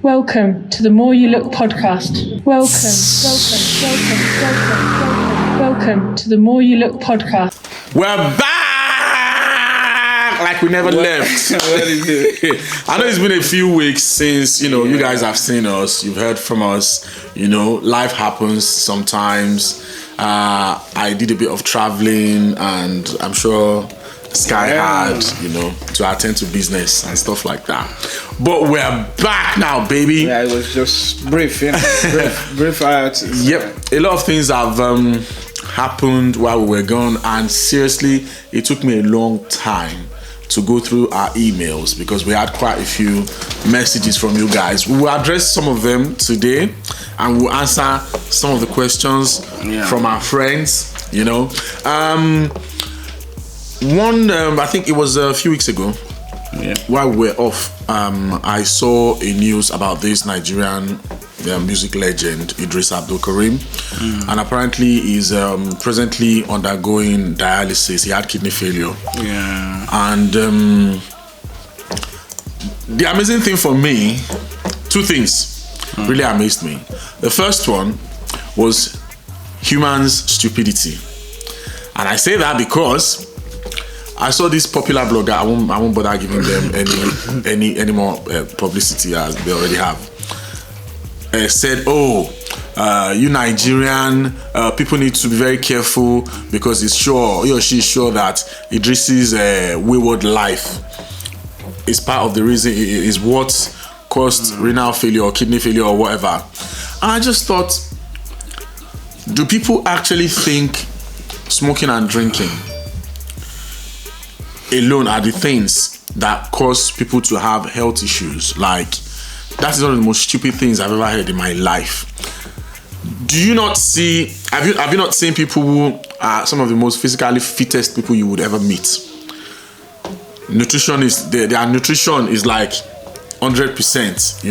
Welcome to the More You Look podcast. Welcome to the More You Look podcast. We're back like we never left. I know it's been a few weeks since, you guys have seen us. You've heard from us. Life happens sometimes. I did a bit of traveling, and I'm sure Sky had, to attend to business and stuff like that. But we're back now, baby. Yeah, it was just brief, brief out. Yep, a lot of things have happened while we were gone, and seriously, it took me a long time to go through our emails because we had quite a few messages from you guys. We will address some of them today, and we'll answer some of the questions from our friends. I think it was a few weeks ago, while we were off, I saw a news about this Nigerian music legend Idris Abdulkarim, and apparently he's presently undergoing dialysis. He had kidney failure, and the amazing thing for me, two things really amazed me. The first one was humans' stupidity, and I say that because I saw this popular blogger. I won't bother giving them any more publicity as they already have. Said, you Nigerian people need to be very careful because he or she is sure that Idris's wayward life is part of the reason, is what caused renal failure or kidney failure or whatever. And I just thought, do people actually think smoking and drinking alone are the things that cause people to have health issues? Like, that is one of the most stupid things I've ever heard in my life. Do you not see, have you not seen people who are some of the most physically fittest people you would ever meet? Nutrition is, their nutrition is like 100%,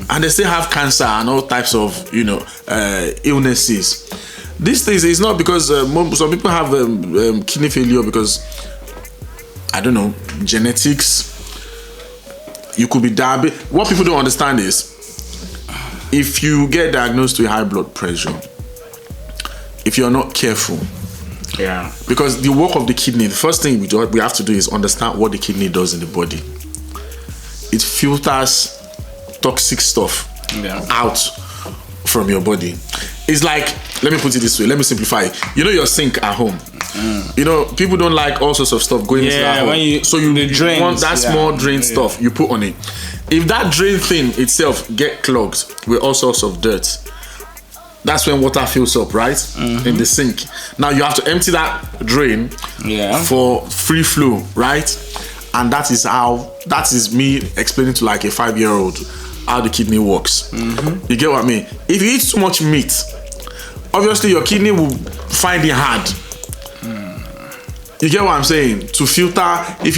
and they still have cancer and all types of, illnesses. These things is not because some people have kidney failure because, I don't know, genetics. You could be diabetic. What people don't understand is, if you get diagnosed with high blood pressure, if you're not careful, because the work of the kidney, the first thing we have to do is understand what the kidney does in the body. It filters toxic stuff out from your body. It's like, let me put it this way, let me simplify it. Your sink at home. People don't like all sorts of stuff going into that home. So you want that small drain stuff you put on it. If that drain thing itself get clogged with all sorts of dirt, that's when water fills up, right? In the sink. Now you have to empty that drain for free flow, right? And that is me explaining to like a 5-year-old how the kidney works. You get what I mean? If you eat too much meat, obviously your kidney will find it hard. You get what I'm saying? To filter, if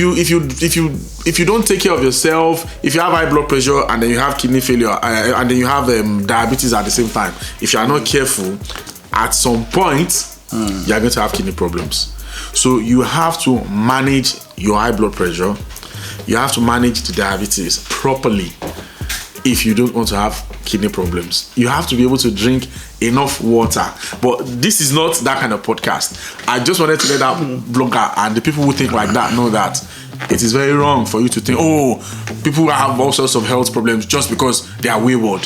you don't take care of yourself, if you have high blood pressure and then you have kidney failure and then you have diabetes at the same time, if you are not careful, at some point you are going to have kidney problems. So you have to manage your high blood pressure. You have to manage the diabetes properly if you don't want to have kidney problems. You have to be able to drink enough water. But this is not that kind of podcast. I just wanted to let that blogger and the people who think like that know that it is very wrong for you to think, people have all sorts of health problems just because they are wayward.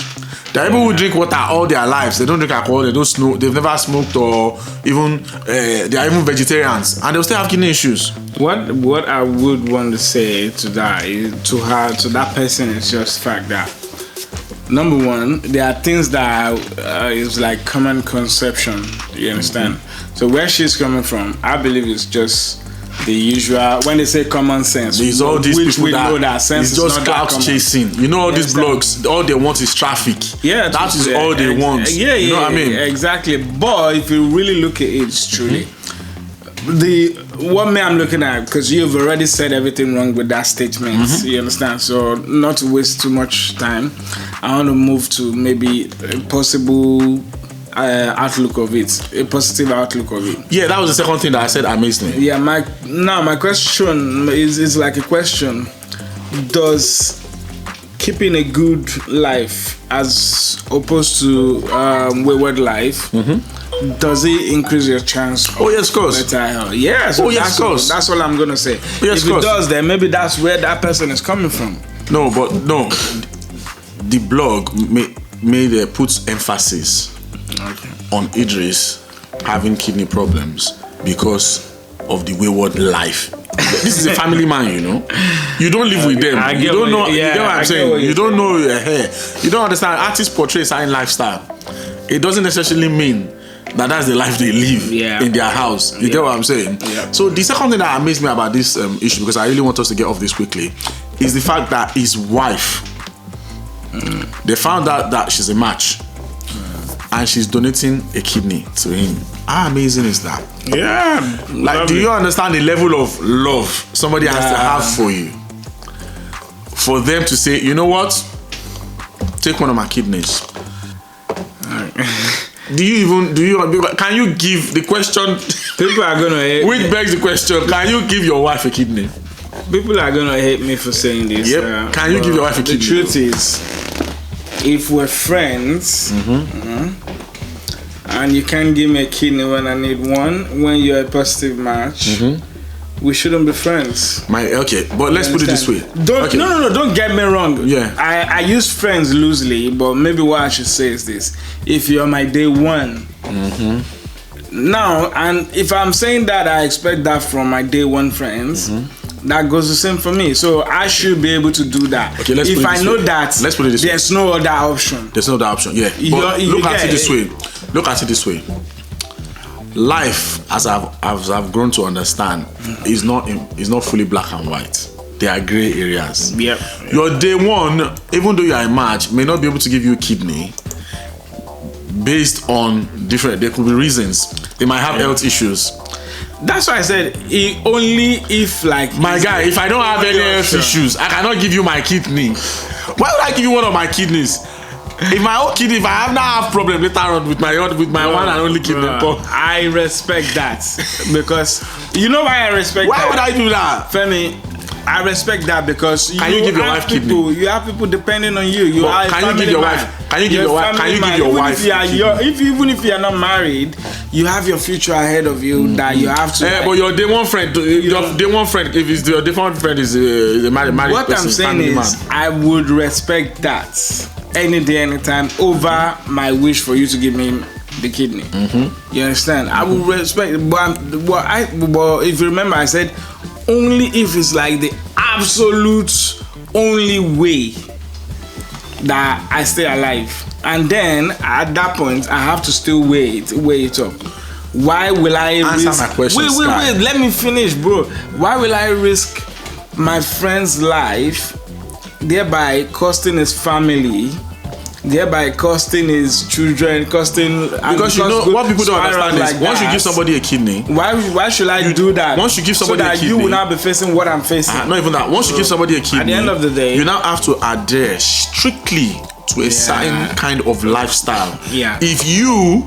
There are people who drink water all their lives. They don't drink alcohol, they don't smoke, they've never smoked, or even they are even vegetarians, and they'll still have kidney issues. What I would want to say to that that person is just fact that, number one, there are things that is like common conception. You understand? So where she's coming from, I believe it's just the usual. When they say common sense, there's all these people we know that sense is just clout chasing. All these blogs, all they want is traffic. Yeah, that is all they want. Yeah, you know what I mean? Exactly. But if you really look at it, it's truly what me I'm looking at, because you've already said everything wrong with that statement. You understand? So not to waste too much time, I want to move to maybe a possible outlook of it, a positive outlook of it. Yeah, that was the second thing that I said amazed me. Yeah, my question is like a question. keeping a good life as opposed to wayward life, does it increase your chance? Oh yes, of course. Better health? Yeah. So yes, of course. That's all I'm gonna say. Yes, if it does, then maybe that's where that person is coming from. No, but no. The blog made puts emphasis on Idris having kidney problems because of the wayward life. This is a family man, you know. You don't live with them. You don't know. You get what I'm saying. You don't know your hair. You don't understand. Artists portray a certain lifestyle. It doesn't necessarily mean that that's the life they live in their house. You get what I'm saying? Yeah. So the second thing that amazed me about this issue, because I really want us to get off this quickly, is the fact that his wife, they found out that she's a match, and she's donating a kidney to him. How amazing is that? Yeah. Like, do you understand the level of love somebody has to have for you? For them to say, you know what? Take one of my kidneys. Can you give the question? People are gonna hate which me. begs the question, can you give your wife a kidney? People are gonna hate me for saying this. Yep. Can you give your wife a kidney? The truth is, if we're friends, and you can't give me a kidney when I need one, when you're a positive match, we shouldn't be friends. But let's put it this way. No, don't get me wrong. Yeah. I use friends loosely, but maybe what I should say is this: if you're my day one, now, and if I'm saying that, I expect that from my day one friends. That goes the same for me, so I should be able to do that. Okay, if I know that, let's put it this way. There's no other option. There's no other option. Yeah. But look at it this way. Look at it this way. Life, as I've grown to understand, is not fully black and white. There are gray areas. Yep. Your day one, even though you are a match, may not be able to give you a kidney based on different. There could be reasons. They might have health issues. That's why I said only if, like, my guy, if I don't have any health issues, I cannot give you my kidney. Why would I give you one of my kidneys? If my own kidney, if I have not have problem later on with my one and only kidney, I respect that because you know why I respect. Why that? would I do that, Femi? I respect that because can you give your wife kidney? You have people depending on you. Can you give your wife? Can you give your wife? Can you give your wife? Even if you are not married, you have your future ahead of you that you have to. But your day one friend, if it's your day one friend is a married what person, I'm saying is, man. I would respect that any day, anytime over my wish for you to give me the kidney. You understand? I would respect, but if you remember, I said only if it's like the absolute only way that I stay alive, and then at that point I have to still weigh it up. Why will I answer risk? My question? Wait, let me finish, bro. Why will I risk my friend's life, thereby costing his family, thereby costing his children, because you know what people don't understand is once you give somebody a kidney, why should I do that? Once you give somebody so that a kidney, you will not be facing what I'm facing. Not even that. Once you give somebody a kidney, at the end of the day, you now have to adhere strictly to a certain kind of lifestyle. Yeah. If you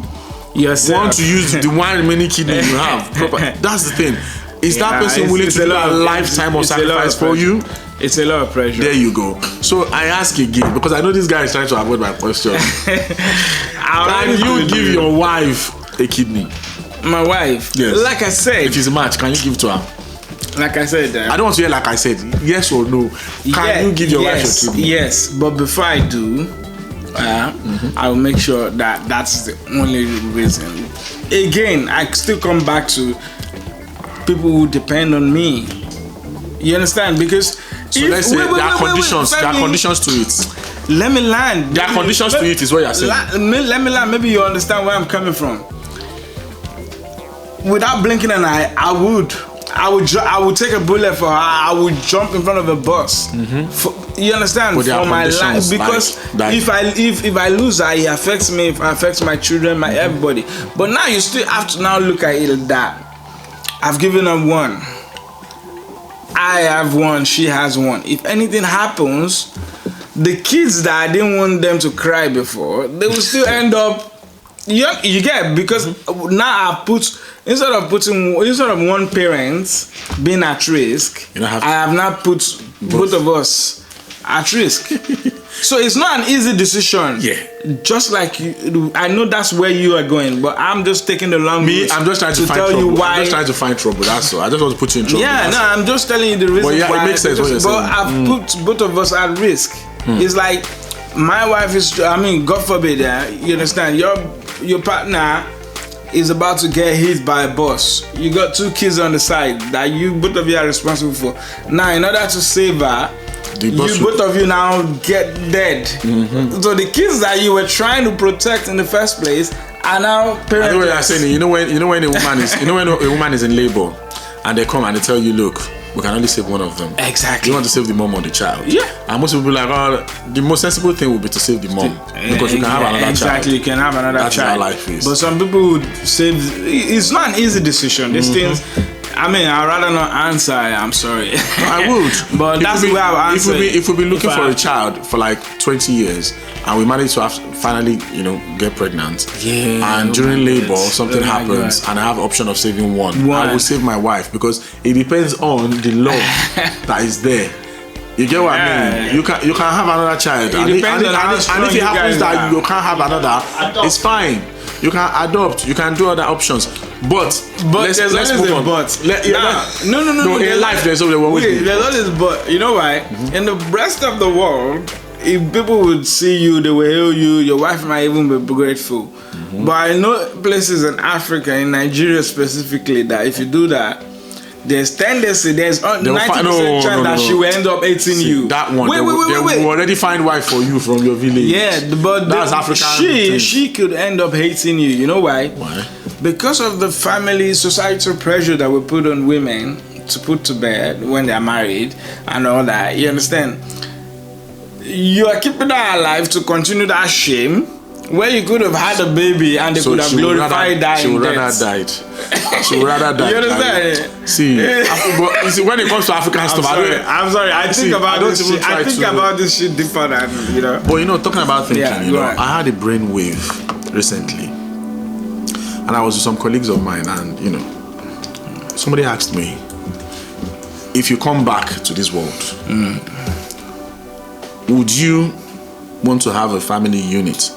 want to use the one remaining kidney you have, that's the thing. Is that person willing to do a lifetime of sacrifice for you? It's a lot of pressure. There you go. So I ask again, because I know this guy is trying to avoid my question. Can you give your wife a kidney? My wife? Yes. Like I said. If it's a match, can you give to her? Like I said. I don't want to hear like I said. Yes or no? Can you give your wife a kidney? Yes, but before I do, I will make sure that that's the only reason. Again, I still come back to people who depend on me. You understand? Because let's say there are conditions. There are conditions to it. Let me land. There are conditions to it, is what you're saying. Let me land. Maybe you understand where I'm coming from. Without blinking an eye, I would take a bullet for her. I would jump in front of a bus. You understand? For my life, because if I lose her, it affects me. It affects my children, my everybody. But now you still have to now look at it that I've given her one. I have one. She has one. If anything happens, the kids that I didn't want them to cry before, they will still end up. You get, because now I put instead of one parent being at risk, I have not put both of us at risk. So it's not an easy decision. Yeah. Just like you, I know that's where you are going, but I'm just taking the long route. I'm just trying to find tell trouble. you why. I'm just trying to find trouble. That's all. I just want to put you in trouble. Yeah, no, I'm just telling you the reason But yeah, why. it makes sense what you're But saying. I've put both of us at risk. It's like my wife is. I mean, God forbid, you understand? Your partner is about to get hit by a bus. You got 2 kids on the side that you both of you are responsible for. Now, in order to save her, both of you now get dead. So the kids that you were trying to protect in the first place are now parents. I know what you're saying. You know when a woman is when a woman is in labor and they come and they tell you, look, we can only save one of them. Exactly. You want to save the mom or the child. Yeah. And most people be like, oh, the most sensible thing would be to save the mom because you can have another child. Exactly, you can have another That's child. how life is. But some people would save. It's not an easy decision. These things. I mean, I'd rather not answer. I'm sorry. I would. But that's the way I would answer. If we've been looking for a child for like 20 years and we managed to finally, get pregnant. Yeah. And during labor, something happens and I have the option of saving one. I will save my wife because it depends on the love that is there. You get what I mean? You can have another child. And if it happens that you can't have another, it's fine. You can adopt. You can do other options. But let's move on. No. In life, there's always there's always but. You know why? In the rest of the world, if people would see you, they will hail you. Your wife might even be grateful. But I know places in Africa, in Nigeria specifically, that if you do that, there's 90% chance that she will end up hating you. That one, they will already find wife for you from your village. Yeah, but that's African. She could end up hating you. You know why? Why? Because of the family societal pressure that we put on women to put to bed when they are married and all that. You understand? You are keeping her alive to continue that shame where you could have had a baby and they could have glorified that. She would rather have died. She would rather die. You understand? See, when it comes to African stuff, I'm sorry. I think about this shit deeper than But talking about thinking, I had a brain wave recently, and I was with some colleagues of mine, and somebody asked me, if you come back to this world, would you want to have a family unit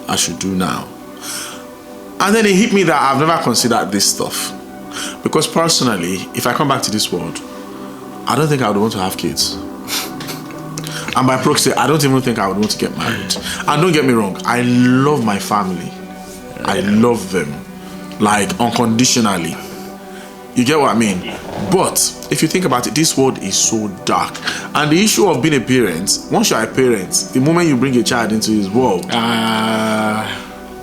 as you do now? And then it hit me that I've never considered this stuff. Because personally, if I come back to this world, I don't think I would want to have kids. And by proxy, I don't even think I would want to get married. And don't get me wrong, I love my family. I love them. Like, unconditionally. You get what I mean? But if you think about it, this world is so dark. And the issue of being a parent, once you're a parent, the moment you bring a child into this world,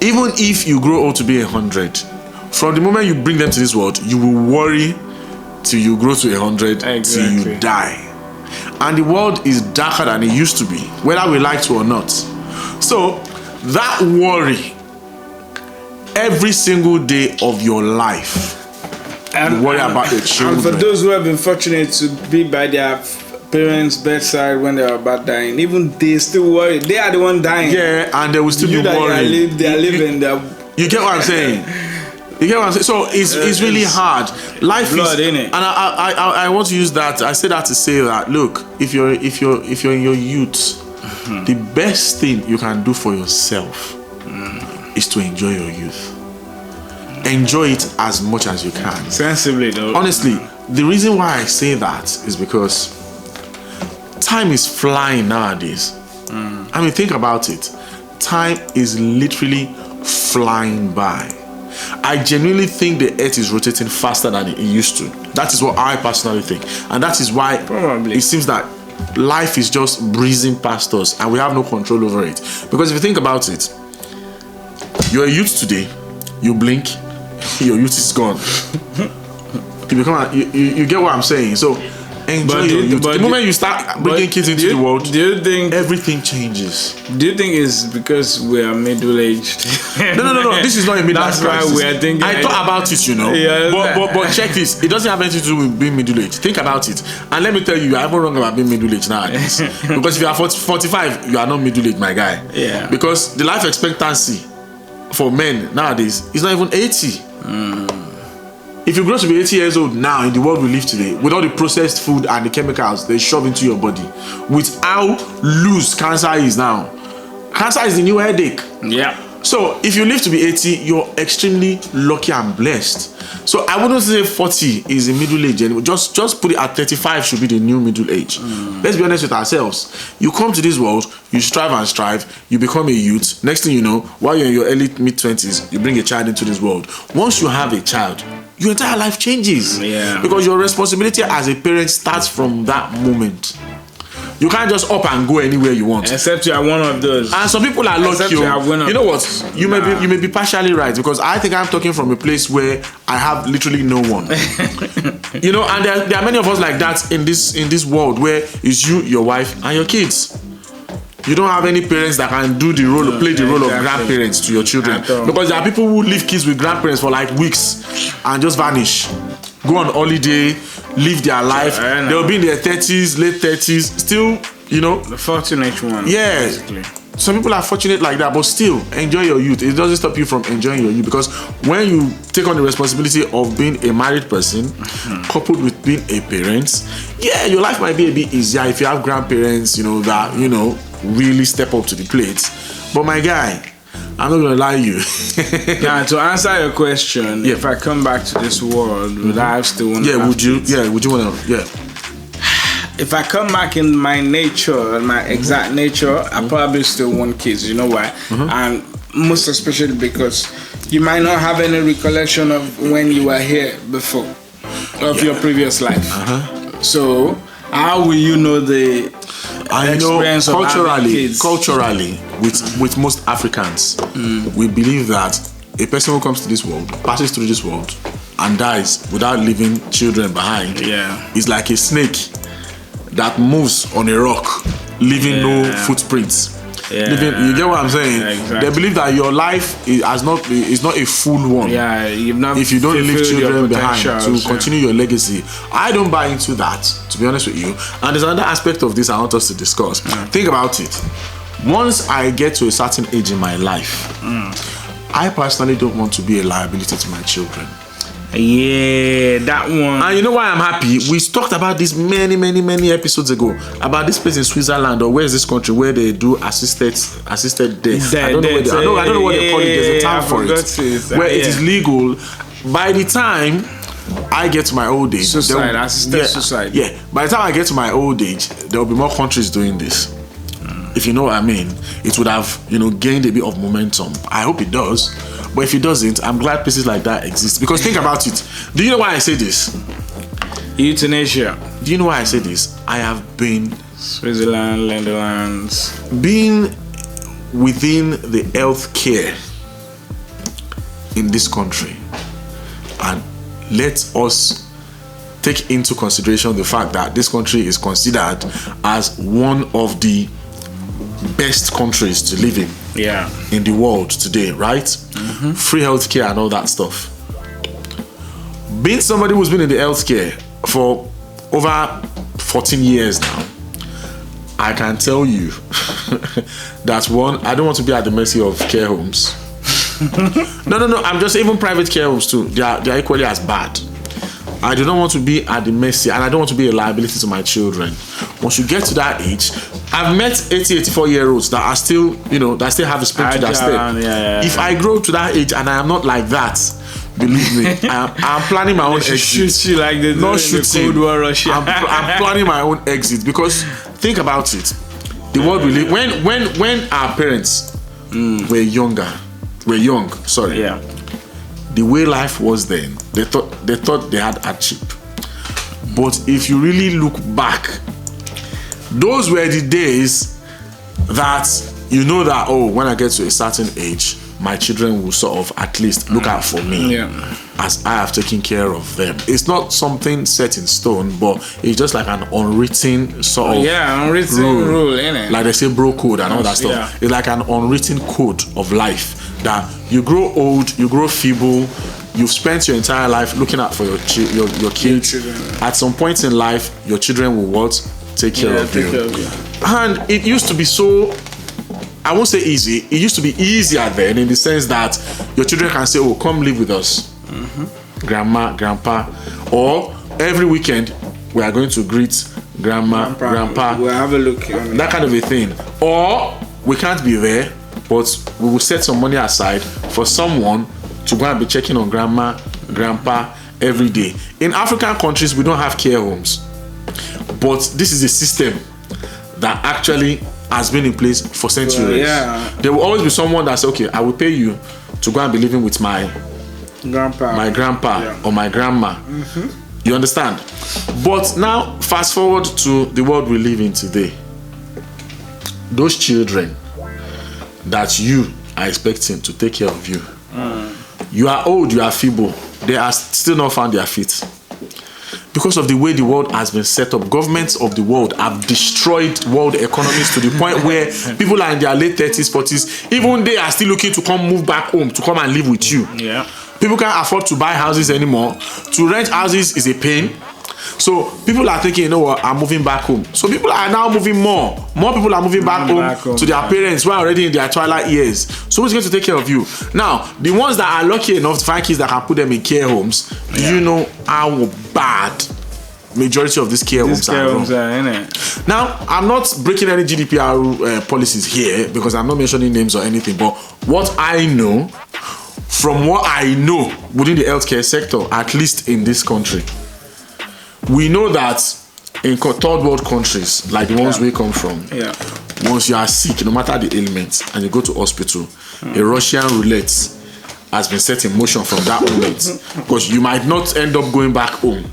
even if you grow old to be 100, from the moment you bring them to this world, you will worry till you grow to 100, till you die. And the world is darker than it used to be, whether we like to or not. So that worry every single day of your life, you worry about your children. And for those who have been fortunate to be by their parents' bedside when they are about dying, even they still worry. They are the one dying. Yeah, and they will still be worried. They are living. You get what I'm saying? You get what I'm saying? So it's really hard. Life blood, is, innit? And I want to use that. I say that to say that, look, if you're in your youth, the best thing you can do for yourself is to enjoy your youth. Enjoy it as much as you can. Sensibly, though. Honestly, the reason why I say that is because time is flying nowadays. I mean, think about it. Time is literally flying by. I genuinely think the earth is rotating faster than it used to. That is what I personally think. And that is why it seems that life is just breezing past us and we have no control over it. Because if you think about it, you're a youth today, you blink, your youth is gone. You get what I'm saying? So enjoy your youth. The moment you start bringing kids into the world, do you think everything changes? Do you think it's because we are middle-aged? No. This is not a middle-aged crisis. That's why we are thinking. I thought about it, but check this. It doesn't have anything to do with being middle-aged. Think about it. And let me tell you, I'm not wrong about being middle-aged nowadays. Because if you are 45, you are not middle-aged, my guy. Yeah. Because the life expectancy for men nowadays is not even 80. If you grow to be 80 years old now in the world we live today, with all the processed food and the chemicals they shove into your body, with how loose cancer is now, cancer is the new headache. Yeah. So if you live to be 80, you're extremely lucky and blessed. So I wouldn't say 40 is a middle age anymore. Just put it at 35 should be the new middle age. Let's be honest with ourselves. You come to this world, you strive and strive, you become a youth. Next thing you know, while you're in your early mid-20s, you bring a child into this world. Once you have a child, your entire life changes. Yeah. Because your responsibility as a parent starts from that moment. You can't just up and go anywhere you want. Except you are one of those. And some people are lucky. You know what? You may be partially right, because I think I'm talking from a place where I have literally no one. You know, and there are many of us like that in this world where it's you, your wife, and your kids. You don't have any parents that can do the role, play the role of grandparents to your children. Because there are people who leave kids with grandparents for like weeks and just vanish. Go on holiday, live their life. They'll be in their 30s, late 30s, still, you know. The fortunate one. Yeah. Basically. Some people are fortunate like that, but still, enjoy your youth. It doesn't stop you from enjoying your youth, because when you take on the responsibility of being a married person, coupled with being a parent, yeah, your life might be a bit easier if you have grandparents, you know, that, you know, really step up to the plate. But my guy, I'm not gonna lie to you. Now, to answer your question, if I come back to this world, would I still want to? Yeah, would you? Yeah, would you want to? Yeah. If I come back in my nature, my exact nature, I probably still want kids. You know why? And most especially because you might not have any recollection of when you were here before, of your previous life. So how will you know the experience of having kids? Culturally, with most Africans, we believe that a person who comes to this world, passes through this world, and dies without leaving children behind, is like a snake that moves on a rock, leaving no footprints. You get what I'm saying? Yeah, exactly. They believe that your life is not a full one. Yeah, you've not if you don't leave children behind to yeah. continue your legacy. I don't buy into that, to be honest with you. And there's another aspect of this I want us to discuss. Think about it. Once I get to a certain age in my life, I personally don't want to be a liability to my children. Yeah, that one. And you know why I'm happy? We talked about this many episodes ago, about this place in Switzerland, or where is this country where they do assisted death. I don't know what they call it. There's a term for it. Where it is legal. By the time I get to my old age, assisted suicide. Yeah, by the time I get to my old age, there will be more countries doing this. If you know what I mean, it would have, gained a bit of momentum. I hope it does. But if it doesn't, I'm glad places like that exist. Because think about it. Do you know why I say this? Euthanasia. Do you know why I say this? I have been Switzerland, Netherlands. Being within the healthcare in this country, and let us take into consideration the fact that this country is considered as one of the best countries to live in in the world today, right? Free healthcare and all that stuff. Being somebody who's been in the healthcare for over 14 years now, I can tell you that one, I don't want to be at the mercy of care homes. No, I'm just even private care homes too. They are equally as bad. I do not want to be at the mercy, and I don't want to be a liability to my children. Once you get to that age, I've met 84-year-olds that are still, that still have a spring to their step. If I grow to that age and I am not like that, believe me, I'm planning my own exit. Shoot you like the not shooting. Cold War Russia. I'm planning my own exit, because think about it. The world we live when our parents were young. The way life was then, they thought they had hardship. But if you really look back, those were the days that that when I get to a certain age, my children will sort of at least look out for me as I have taken care of them. It's not something set in stone, but it's just like an unwritten sort of unwritten rule, innit? Like they say bro code and all that stuff. Yeah. It's like an unwritten code of life that you grow old, you grow feeble, you've spent your entire life looking out for your kids. At some point in life, your children will take care of you. And it used to be so, I won't say easy, it used to be easier then, in the sense that your children can say, come live with us. grandma, grandpa, or every weekend we are going to greet grandma, grandpa. We'll have a look. That kind of a thing. Or we can't be there, but we will set some money aside for someone to go and be checking on grandma, grandpa every day. In African countries, we don't have care homes, but this is a system that actually has been in place for centuries. There will always be someone that says, okay, I will pay you to go and be living with my grandpa or my grandma. You understand? But now, fast forward to the world we live in today. Those children that you are expecting to take care of you, you are old, you are feeble, they are still not found their feet. Because of the way the world has been set up, governments of the world have destroyed world economies to the point where people are in their late 30s, 40s, even they are still looking to move back home, to come and live with you. People can't afford to buy houses anymore. To rent houses is a pain. So people are thinking, you know what, I'm moving back home. So people are now moving more. More people are moving back home to their parents who are already in their twilight years. So who's going to take care of you? Now, the ones that are lucky enough to find kids that can put them in care homes, do you know how bad majority of these care homes are run? Now, I'm not breaking any GDPR policies here because I'm not mentioning names or anything, but what I know, from what I know within the healthcare sector, at least in this country, we know that in third world countries like the ones we come from, once you are sick, no matter the ailment, and you go to hospital, a Russian roulette has been set in motion from that moment, because you might not end up going back home.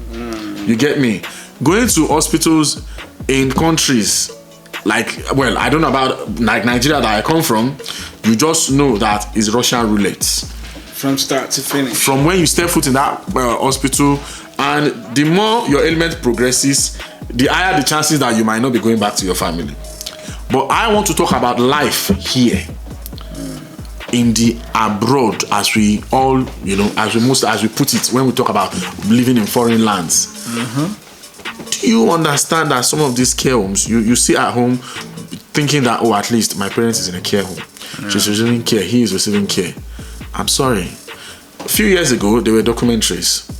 You get me? Going to hospitals in countries like, well, I don't know about like Nigeria that I come from, you just know that it's Russian roulette. From start to finish. From when you step foot in that hospital, and the more your ailment progresses, the higher the chances that you might not be going back to your family. But I want to talk about life here in the abroad, as we all, you know, as we put it when we talk about living in foreign lands. Do you understand that some of these care homes, you sit at home thinking that, oh, at least my parents is in a care home, she's receiving care, he is receiving care. I'm sorry, a few years ago there were documentaries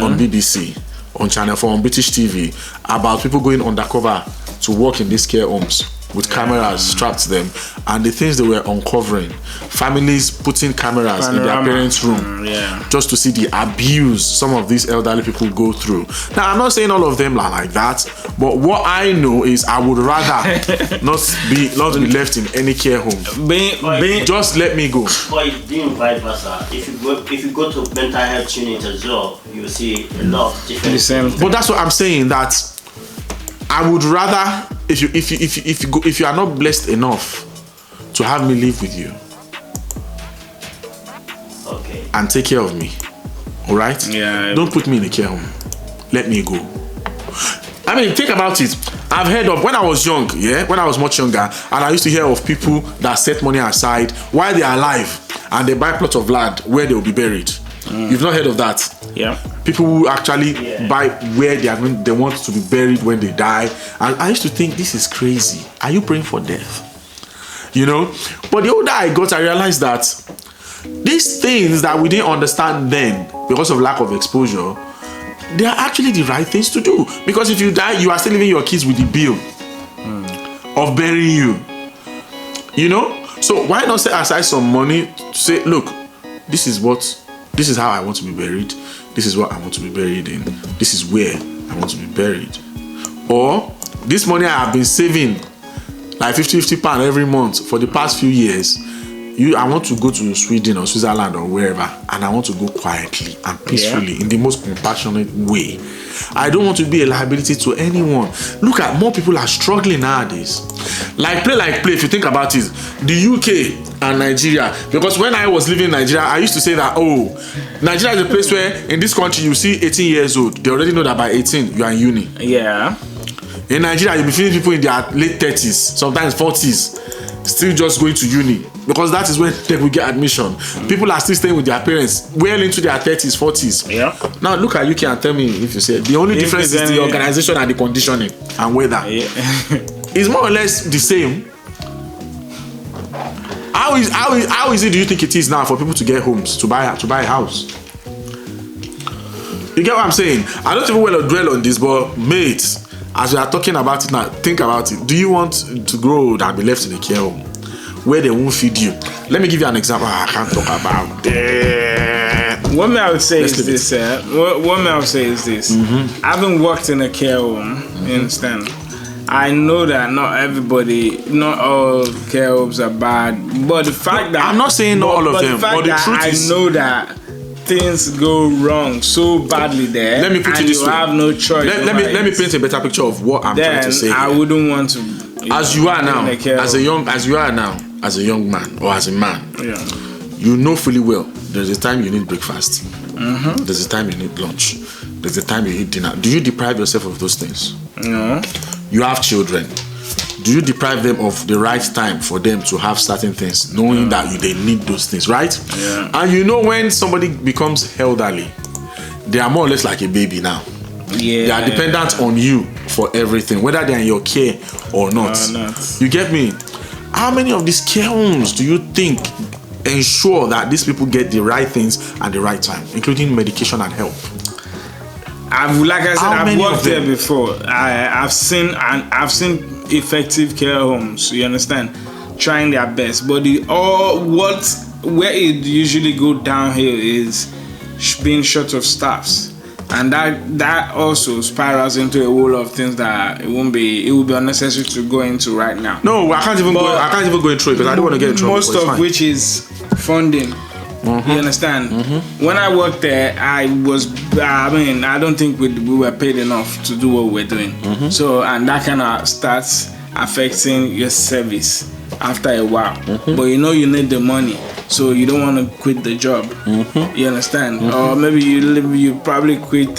on BBC, on Channel 4, on British TV about people going undercover to work in these care homes with cameras strapped to them, and the things they were uncovering, families putting cameras in their parents' room just to see the abuse some of these elderly people go through. Now, I'm not saying all of them are like that, but what I know is I would rather not be left in any care home. Just let me go. But it's doing vice versa. If you go to mental health unit as well, you will see a lot of different. But that's what I'm saying, that I would rather, if you are not blessed enough to have me live with you, and take care of me, all right? Don't put me in a care home. Let me go. I mean, think about it. I've heard of, when I was young, when I was much younger, and I used to hear of people that set money aside while they are alive, and they buy plots of land where they will be buried. You've not heard of that? People who actually buy where they want to be buried when they die. And I used to think, this is crazy. Are you praying for death? You know? But the older I got, I realized that these things that we didn't understand then because of lack of exposure, they are actually the right things to do. Because if you die, you are still leaving your kids with the bill of burying you. You know? So why not set aside some money to say, look, this is how I want to be buried. This is what I want to be buried in. This is where I want to be buried. Or this money I have been saving, like 50 pounds every month for the past few years. I want to go to Sweden or Switzerland or wherever, and I want to go quietly and peacefully in the most compassionate way. I don't want to be a liability to anyone. Look at, more people are struggling nowadays. Like play, if you think about it, the UK and Nigeria, because when I was living in Nigeria, I used to say that, oh, Nigeria is a place where in this country you see 18 years old, they already know that by 18 you are in uni. In Nigeria, you'll be feeling people in their late 30s, sometimes 40s, still just going to uni, because that is when they will get admission. People are still staying with their parents well into their 30s, 40s. Now look at UK and tell me if you say the only difference is the organization and the conditioning and weather. It's more or less the same. How easy do you think it is now for people to get homes, to buy a house? You get what I'm saying? I don't even want to dwell on this, but mate, as we are talking about it now, think about it. Do you want to grow old and be left in a care home where they won't feed you? Let me give you an example. I can't talk about that. What I would say is this. What I would say is this. Having worked in a care home, you understand? I know that not all care homes are bad, but the fact that I'm not saying not all of them, but the truth is, I know that things go wrong so badly there. Let me put it this way. You have no choice. Let me paint a better picture of what I'm trying to say. I wouldn't want to. As you are now, as a young man or as a man, you know fully well there's a time you need breakfast. There's a time you need lunch. There's a time you eat dinner. Do you deprive yourself of those things? No. You have children. Do you deprive them of the right time for them to have certain things, knowing that they need those things, right? Yeah. And you know when somebody becomes elderly, they are more or less like a baby now. Yeah. They are dependent on you for everything, whether they are in your care or not. You get me? How many of these care homes do you think ensure that these people get the right things at the right time, including medication and help? I've worked there before. I've seen effective care homes. You understand, trying their best, but where it usually go downhill is being short of staffs, and that also spirals into a whole lot of things that it would be unnecessary to go into right now. No, I can't even go into it because I don't want to get in trouble. Most of which is funding. You understand? When I worked there, I don't think we were paid enough to do what we're doing. So, and that kind of starts affecting your service after a while. But you know you need the money, so you don't want to quit the job. You understand? Or maybe you probably quit,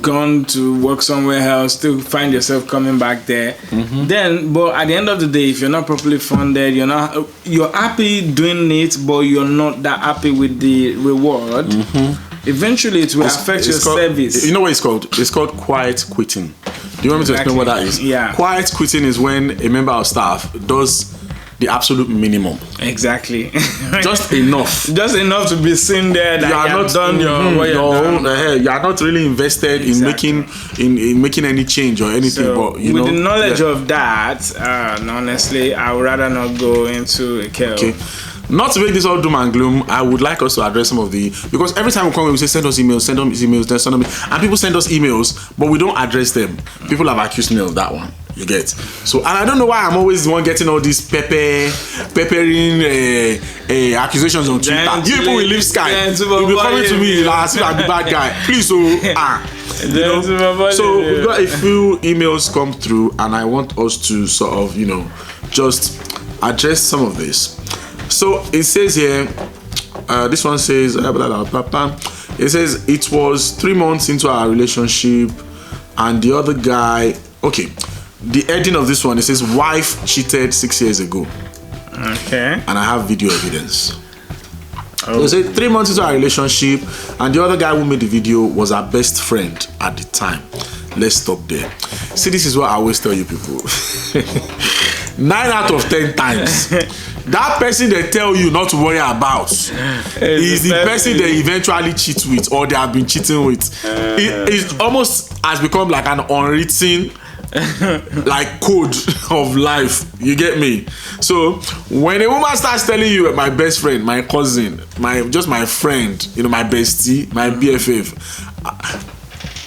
gone to work somewhere else, still find yourself coming back there. Then, but at the end of the day, if you're not properly funded, you're happy doing it, but you're not that happy with the reward. Eventually, it will affect your service. You know what it's called? It's called quiet quitting. Do you want me to explain what that is? Yeah. Quiet quitting is when a member of staff does the absolute minimum. Exactly. Just enough. Just enough to be seen there that you are not done you are not really invested in making any change or anything. So, but with the knowledge of that, honestly, I would rather not go into a care. Okay. Not to make this all doom and gloom, I would like us to address some of because every time we come, we say send us emails, and people send us emails, but we don't address them. People have accused me of that one. You get? So, and I don't know why I'm always the one getting all these peppering accusations on Twitter. You people will leave Sky. You'll be coming to me like as if I'm the bad guy. Please, so we've got a few emails come through, and I want us to sort of, just address some of this. So it says here, this one says, it says it was 3 months into our relationship, and the other guy, okay. The ending of this one, it says wife cheated 6 years ago. Okay. And I have video evidence. So it says 3 months into our relationship, and the other guy who made the video was our best friend at the time. Let's stop there. See, this is what I always tell you people. 9 out of 10 times, that person they tell you not to worry about is the person they eventually cheat with or they have been cheating with. It almost has become like an unwritten like code of life. You get me? So when a woman starts telling you my best friend, my cousin, my friend, my bestie, my BFF,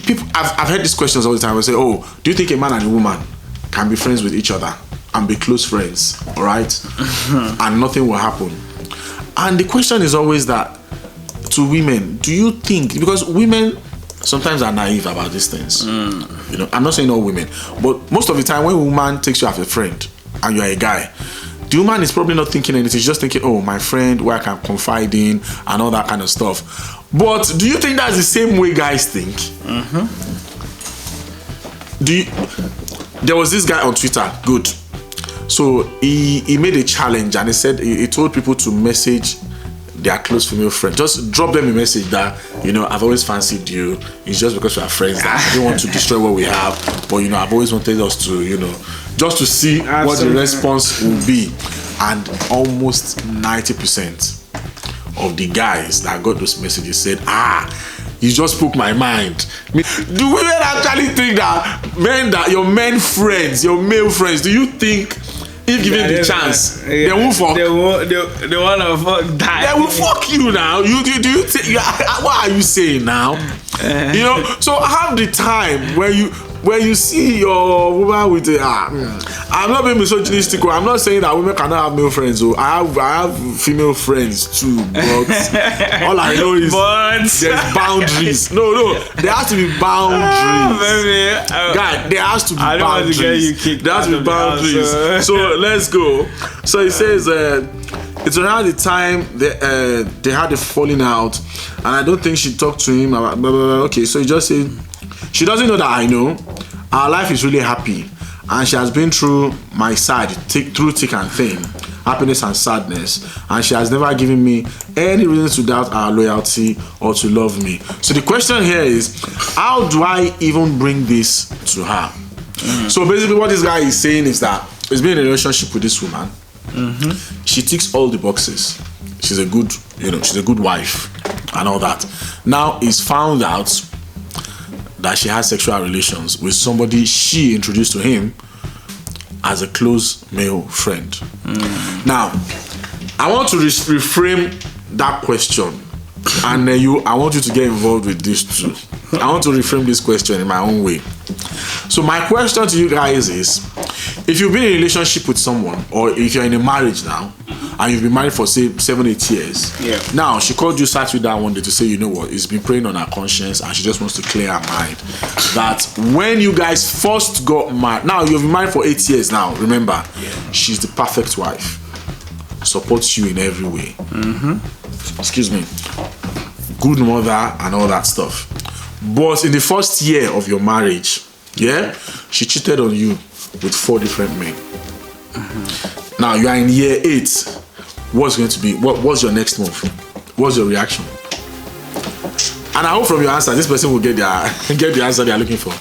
people I've heard these questions all the time. I say, oh, do you think a man and a woman can be friends with each other and be close friends, all right? And nothing will happen? And the question is always that to women, do you think, because women sometimes are naive about these things. I'm not saying all women, but most of the time when a woman takes you as a friend and you're a guy, the woman is probably not thinking anything. She's just thinking, oh, my friend, where I can confide in and all that kind of stuff. But do you think that's the same way guys think? There was this guy on Twitter, good. So he made a challenge and he said he told people to message their close female friend. Just drop them a message that, I've always fancied you. It's just because we are friends that I don't want to destroy what we have. But, I've always wanted us to, just to see what the response will be. And almost 90% of the guys that got those messages said, You just spoke my mind. Do women actually think that your men friends, your male friends, do you think if given the chance, they won't fuck? They wanna fuck die. They will fuck you now. Do you think? What are you saying now? You know. So have the time where you see your woman with a I'm not being misogynistic. I'm not saying that women cannot have male friends. So I have female friends too, but all I know is there's boundaries. No, there has to be boundaries. God, there has to be boundaries. There has to be boundaries. So let's go. So it says it's around the time they had a falling out, and I don't think she talked to him about blah, blah, blah. Okay, so he just said she doesn't know that I know. Our life is really happy, and she has been through my side through thick and thin, happiness and sadness, and she has never given me any reason to doubt our loyalty or to love me. So the question here is, how do I even bring this to her? So basically what this guy is saying is that he's been in a relationship with this woman. She ticks all the boxes. She's a good wife and all that. Now he's found out that she has sexual relations with somebody she introduced to him as a close male friend. Now, I want to reframe that question, and I want you to get involved with this too. I want to reframe this question in my own way. So my question to you guys is, if you've been in a relationship with someone, or if you're in a marriage now, and you've been married for say 7-8 years. Yeah. Now she called you, sat you down one day to say, you know what, it's been preying on her conscience, and she just wants to clear her mind that when you guys first got married, now you've been married for 8 years now. Remember, she's the perfect wife, supports you in every way. Excuse me, good mother and all that stuff. But in the first year of your marriage, she cheated on you with 4 different men. Now you are in year 8. What's going to be? What's your next move? What's your reaction? And I hope from your answer, this person will get the answer they are looking for.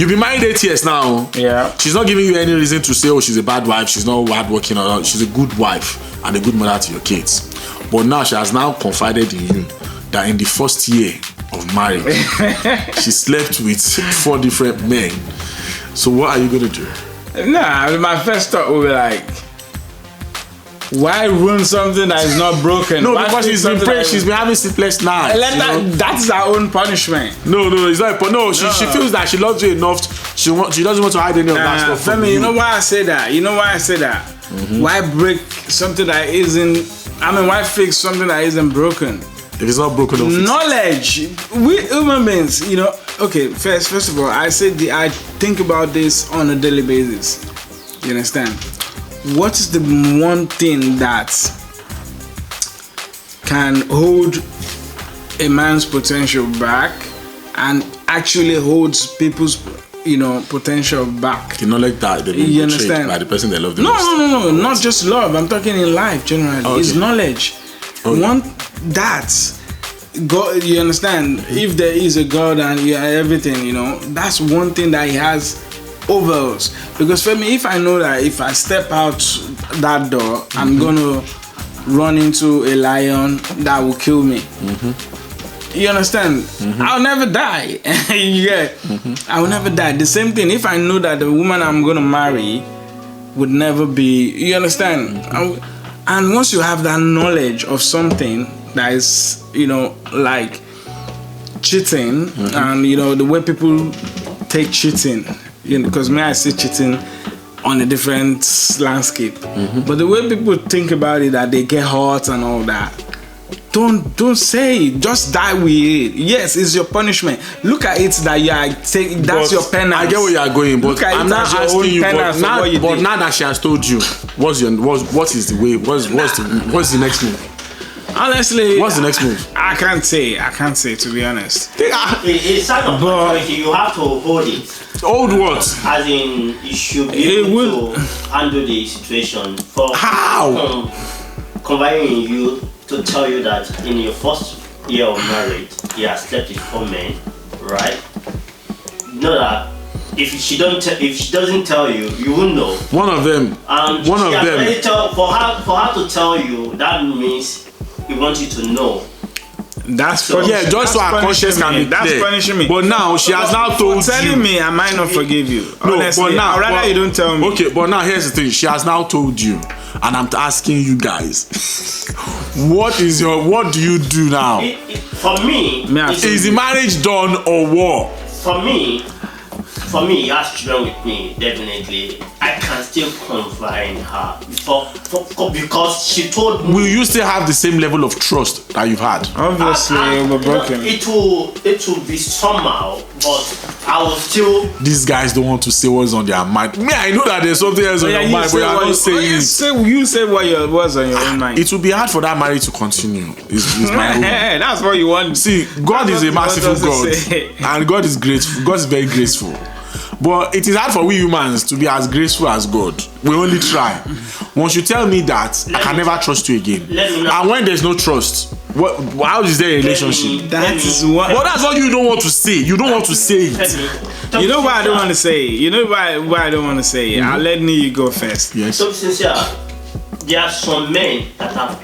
You've been married 8 years now. Yeah. She's not giving you any reason to say, oh, she's a bad wife. She's not hardworking or not. She's a good wife and a good mother to your kids. But now she has now confided in you that in the first year of marriage, she slept with 4 different men. So what are you going to do? Nah, my first thought would be like, why ruin something that is not broken? No, because she's been praying, she's been having sleepless nights. That's her own punishment. No, it's not. No, she feels that she loves you enough. She doesn't want to hide any of that stuff from Femi, you. you know why I say that? Why break something that isn't? Why fix something that isn't broken? If it's not broken, don't fix it. Knowledge. We human beings, Okay, first of all, I think about this on a daily basis. You understand? What is the one thing that can hold a man's potential back and actually holds people's potential back? The knowledge that they've been betrayed by the person they love the most. No, not just love. I'm talking in life generally. Okay. It's knowledge. Okay. One that God, you understand? If there is a God and everything, that's one thing that He has over us. Because for me, if I know that if I step out that door, I'm gonna run into a lion that will kill me. You understand? I'll never die. I will never die. The same thing, if I know that the woman I'm gonna marry would never be, you understand? And once you have that knowledge of something that is, like cheating, and the way people take cheating, because I see cheating on a different landscape. But the way people think about it, that they get hurt and all that, don't say it. Just die with it. Yes, it's your punishment. Look at it that you are taking. That's your penance. I get where you are going, but I'm not asking you. But now that she has told you, what is the way? What's the next move? Honestly, what's the next move? I can't say, to be honest. It's kind of maturity. You have to hold it. Hold what? As in, you should be able to handle the situation. For how? Conveying you to tell you that in your first year of marriage, you have slept with 4 men, right? Know that if she doesn't tell you, you won't know. One of them. For her to tell you, that means he wants you to know. That's So- Yeah, just so her conscience can be That's clear. punishing me. But now she has now told telling you. me I might not forgive you. No, Honestly, but now I'd rather you don't tell me. Okay, but now here's the thing. She has now told you, and I'm asking you guys, what do you do now? For me, Is the marriage done or what? for me, he has children with me, definitely. I can still confide in her because she told me. Will you still have the same level of trust that you've had? Obviously, we're broken. It will be somehow, but I will still. These guys don't want to say what's on their mind. Me, I know that there's something else on your mind, but you're not saying it. You say what's on your own mind. It will be hard for that marriage to continue. Is my own. That's what you want. See, God is a merciful God, and God is grateful. God is very graceful. But it is hard for we humans to be as graceful as God. We only try. Once you tell me that, I can never trust you again. And when there's no trust, how is there a relationship? That is what. But that's what you don't want to say. You don't want to say it. You know why I don't want to say it? You know why I don't want to say it? I'll let you go first. Yes. So sincere, there are some men that have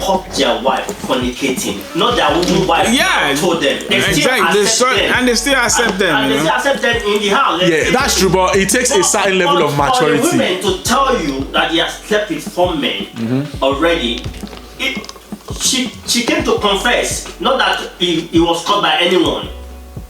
caught their wife fornicating, not their own wife. Yeah, told them. They still accept them. And they still accept them. And You they know? still accept them in the house. Yeah, that's true, but it takes a certain level of For the maturity. women to tell you that he has slept with 4 men already, she came to confess, not that he was caught by anyone.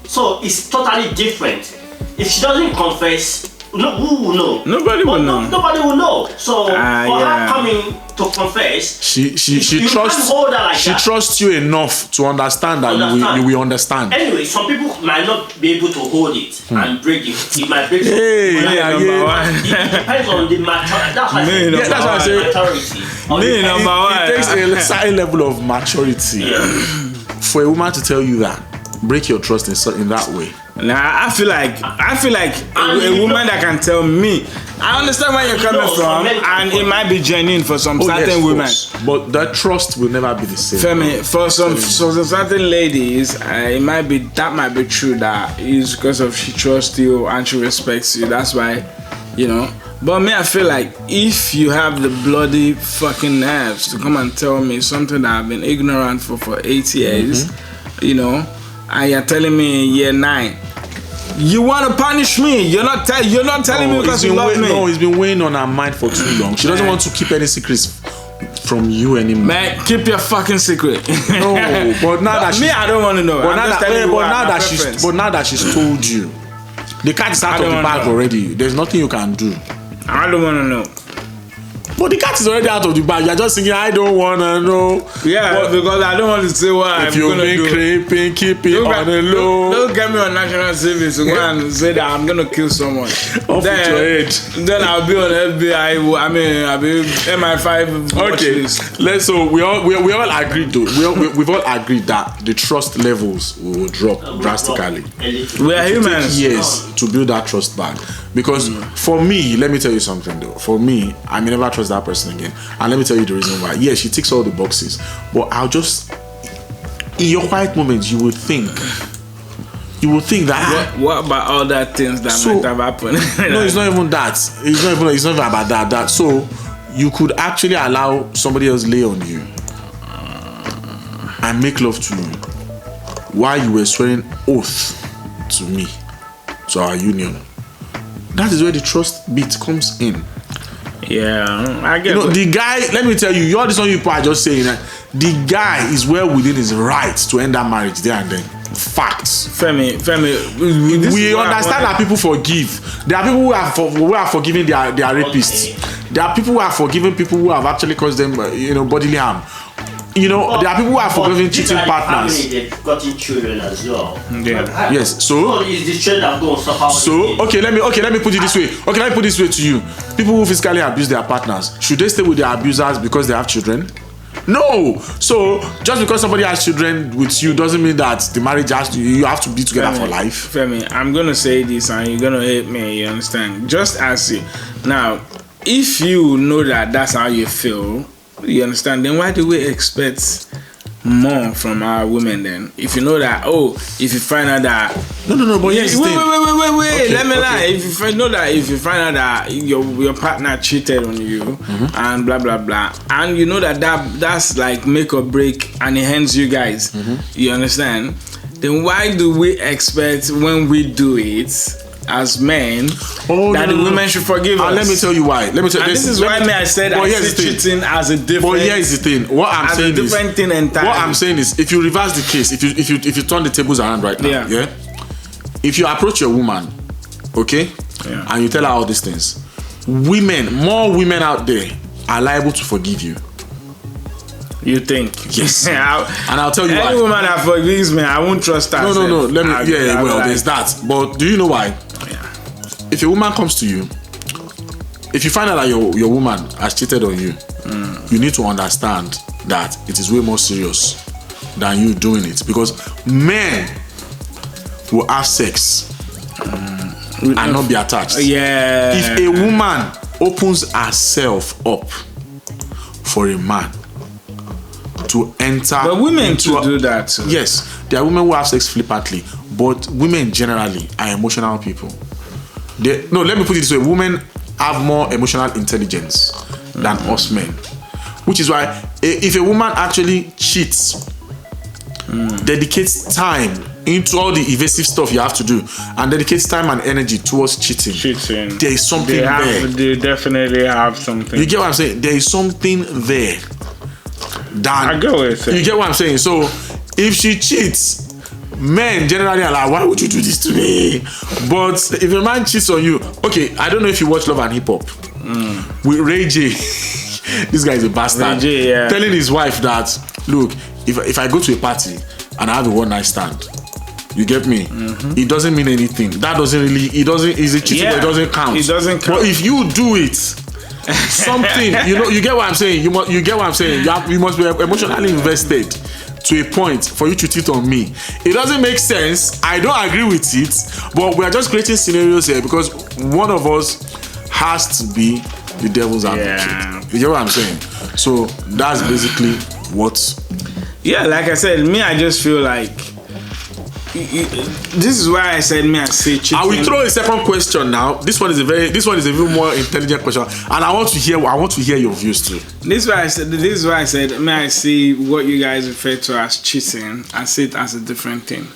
So it's totally different. If she doesn't confess, no, who will know? Nobody will know. Nobody will know. So for yeah. her coming to confess, She you trusts can't hold her like she that. trusts you enough to understand that you will understand. Anyway, some people might not be able to hold it and break it. It might break Hey, it. yeah, number yeah. one. It depends on the maturity. That's why I say, Yeah, that's why I say- maturity. number one. It takes a certain level of maturity for a woman to tell you that. Break your trust in that way. Nah, I feel like a woman that can tell me. I understand where you're coming from, and it might be genuine for some certain women. But that trust will never be the same. Femi, for some certain ladies, it might be true that it's because of she trusts you and she respects you. That's why, you know. But me, I feel like if you have the bloody fucking nerves to come and tell me something that I've been ignorant for 8 years, you know, and you're telling me in year 9, you want to punish me. You're not telling me because you love me. No, it's been weighing on her mind for too long. She doesn't want to keep any secrets from you anymore. Man, keep your fucking secret. No, but now that me, I don't want to know. But now that she's told you, the cat is out of the bag already. There's nothing you can do. I don't want to know. But the cat is already out of the bag. You're just thinking, I don't wanna know. Yeah, but because I don't want to say what I'm gonna do. If you've been creeping, keep it on the low. Don't get me on national service to go and say that I'm gonna kill someone. Off with your head. Then I'll be on FBI. I'll be MI5. Okay, so we all agreed though. We've all agreed that the trust levels will drop drastically. We are humans. Years to build that trust back. Because for me, let me tell you something though. For me, I may never trust that person again. And let me tell you the reason why. Yes, she ticks all the boxes. But I'll just, in your quiet moments, you will think that What about all that things that might have happened? no, it's not even that. It's not even about that. So you could actually allow somebody else lay on you and make love to you while you were swearing oath to me, to our union. That is where the trust bit comes in. Yeah, I get it. The guy, let me tell you, all these people are just saying that the guy is well within his rights to end that marriage there and then. Facts. Femi, we understand that people forgive. There are people who are forgiving their rapists. There are people who are forgiving people who have actually caused them, bodily harm. There are people who are forgiving cheating partners. They've gotten children as well. Yeah. Yes. So is the children that go suffer? So let me put it this way. Okay, let me put this way to you. People who physically abuse their partners, should they stay with their abusers because they have children? No. So just because somebody has children with you doesn't mean that the marriage you have to be together for life. Femi, I'm gonna say this and you're gonna hate me. You understand? Just ask you now. If you know that that's how you feel, you understand? Then why do we expect more from our women then. If you know that, if you find out that No, but here's the thing. Wait, Okay, let me okay. lie. If you know that, if you find out that your partner cheated on you and blah blah blah, and you know that's like make or break and it ends you guys, you understand? Then why do we expect when we do it as men that the women should forgive us? Let me tell you why. Let me tell you. And this is why I said I see cheating as a different. But here's the thing. What I'm saying is different thing entirely. What I'm saying is, if you reverse the case, if you turn the tables around right now, yeah. If you approach your woman, okay, and you tell her all these things, more women out there are liable to forgive you. You think? Yes. And I'll tell you why. Any woman that forgives me, I won't trust her. No. There's that. But do you know why? If a woman comes to you, if you find out that your woman has cheated on you, you need to understand that it is way more serious than you doing it, because men will have sex and not be attached. Yeah. If a woman opens herself up for a man to enter, but women do that too. Yes, there are women who have sex flippantly, but women generally are emotional people. Let me put it this way: women have more emotional intelligence than us men, which is why if a woman actually cheats, dedicates time into all the evasive stuff you have to do, and dedicates time and energy towards cheating, there is something there. They definitely have something. You get what I'm saying? There is something there. I get what you're saying. You get what I'm saying? So if she cheats, men generally are like, why would you do this to me? But if a man cheats on you, okay, I don't know if you watch Love and Hip Hop with Ray J. This guy is a bastard. Ray J, yeah. Telling his wife that, look, if I go to a party and I have a one night stand, you get me? It doesn't mean anything. That doesn't really. Is it cheating? But it doesn't count. It doesn't count. But if you do it, something, you get what I'm saying. You get what I'm saying. You must be emotionally invested to a point for you to cheat on me. It doesn't make sense. I don't agree with it, but we are just creating scenarios here because one of us has to be the devil's advocate. You get what I'm saying? So that's basically what. Yeah, like I said, I just feel like this is why I said I say cheating. I will throw a second question now. This one is a even more intelligent question, and I want to hear your views too. This is why I said I see what you guys refer to as cheating. I see it as a different thing.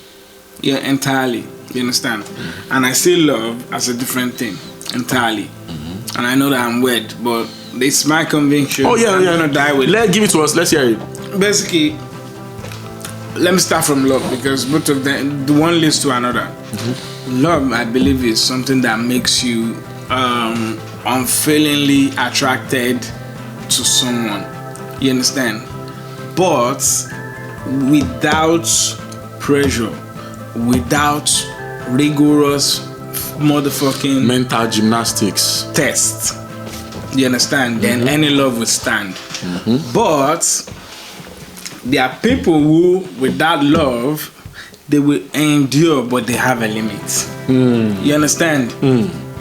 Yeah, entirely. You understand? And I see love as a different thing entirely. And I know that I'm weird, but it's my conviction. I'm gonna die with it. Give it to us. Let's hear it. Basically, let me start from love, because both of them, the one leads to another. Love, I believe, is something that makes you unfailingly attracted to someone. You understand? But without pressure, without rigorous motherfucking mental gymnastics test. You understand? Then any love will stand. But there are people who, without love, they will endure, but they have a limit. You understand?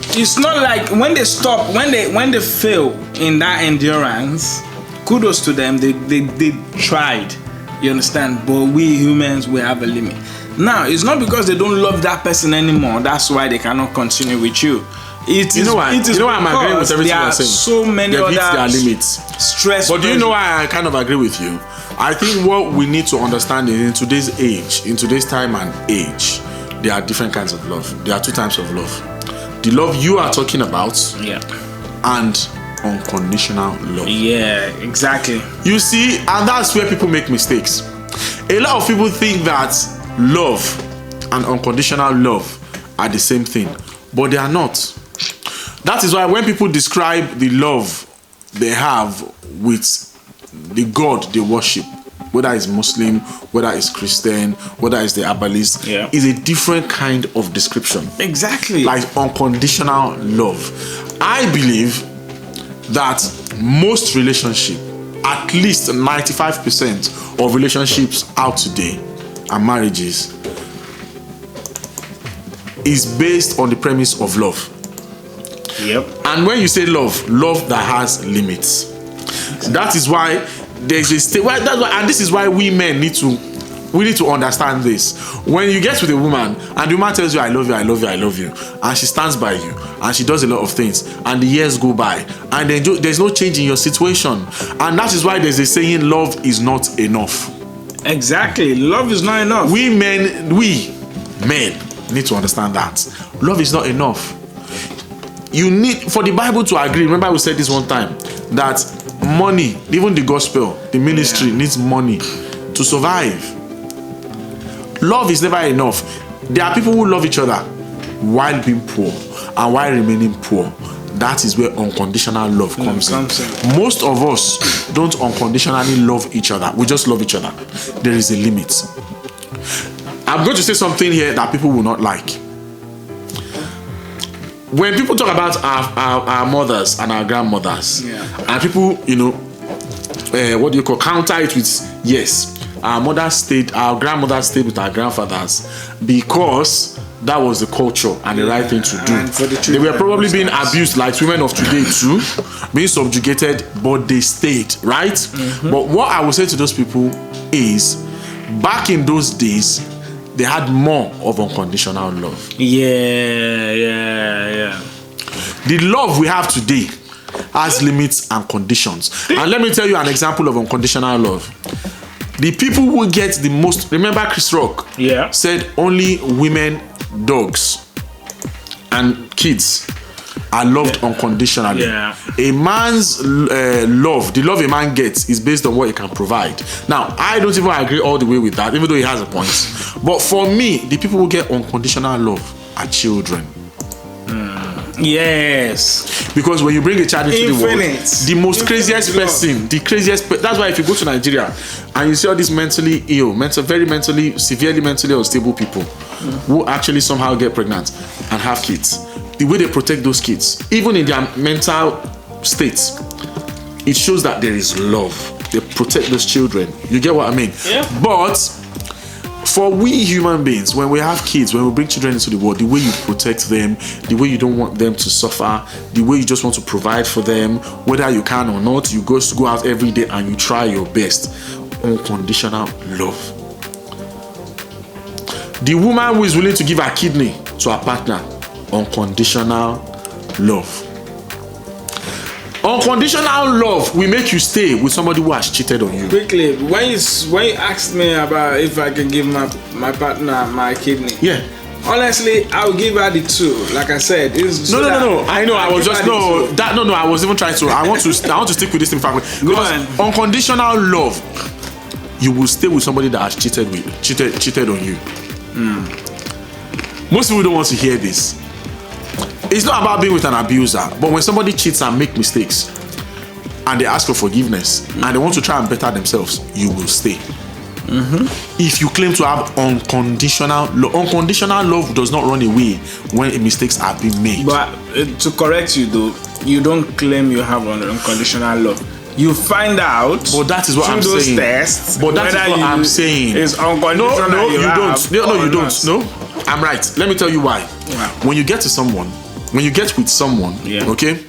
It's not like when they stop, when they fail in that endurance, kudos to them. They tried. You understand? But we humans, we have a limit. Now, it's not because they don't love that person anymore. That's why they cannot continue with you. You know why I'm agreeing with everything you're saying. So many other their limits. Stress. But do you know why I kind of agree with you? I think what we need to understand is in today's age, in today's time and age, there are different kinds of love. There are two types of love. The love you are talking about, and unconditional love. Yeah, exactly. You see, and that's where people make mistakes. A lot of people think that love and unconditional love are the same thing, but they are not. That is why when people describe the love they have with the God they worship, whether it's Muslim, whether it's Christian, whether it's the herbalist, is a different kind of description. Exactly. Like unconditional love. I believe that most relationships, at least 95% of relationships out today and marriages, is based on the premise of love. And when you say love that has limits. That is why there's a state. Well, that's why, and this is why we men need to understand this. When you get with a woman and the woman tells you, I love you, I love you, I love you, and she stands by you and she does a lot of things, and the years go by and then there's no change in your situation, and that is why there's a saying, love is not enough. Exactly, love is not enough. We men need to understand that love is not enough. You need for the Bible to agree. Remember, we said this one time that money, even the gospel, the ministry needs money to survive. Love is never enough. There are people who love each other while being poor and while remaining poor. That is where unconditional love comes in. Most of us don't unconditionally love each other. We just love each other. There is a limit. I'm going to say something here that people will not like. When people talk about our mothers and our grandmothers, and people, counter it with, yes, our grandmothers stayed with our grandfathers because that was the culture and the right thing to do. They were probably being abused like women of today too, being subjugated, but they stayed, right? Mm-hmm. But what I will say to those people is, back in those days, they had more of unconditional love. Yeah. The love we have today has limits and conditions. And let me tell you an example of unconditional love. The people who get the most, remember Chris Rock said only women, dogs, and kids are loved unconditionally. Yeah. A man's love, the love a man gets, is based on what he can provide. Now, I don't even agree all the way with that, even though he has a point. But for me, the people who get unconditional love are children. Yes. Because when you bring a child into the world, the most craziest person, that's why if you go to Nigeria and you see all these mentally ill, severely mentally unstable people who actually somehow get pregnant and have kids, the way they protect those kids, even in their mental states, it shows that there is love. They protect those children. You get what I mean? Yeah. But for we human beings, when we have kids, when we bring children into the world, the way you protect them, the way you don't want them to suffer, the way you just want to provide for them, whether you can or not, you go out every day and you try your best. Unconditional love. The woman who is willing to give her kidney to her partner, unconditional love. Unconditional love will make you stay with somebody who has cheated on you. Quickly, when you asked me about if I can give my partner my kidney, honestly, I will give her the two. Like I said, no. I know. I was just I was even trying to. I want to stick with this in fact. Because unconditional love, you will stay with somebody that has cheated on you. Most people don't want to hear this. It's not about being with an abuser, but when somebody cheats and make mistakes and they ask for forgiveness and they want to try and better themselves, you will stay. If you claim to have unconditional love does not run away when mistakes have been made. But to correct you though, you don't claim you have unconditional love. You find out. But that is what I'm saying. Tests, but that is what I'm saying. It's unconditional. No, you don't. No, you don't. No, I'm right. Let me tell you why. Wow. When you get with someone, okay,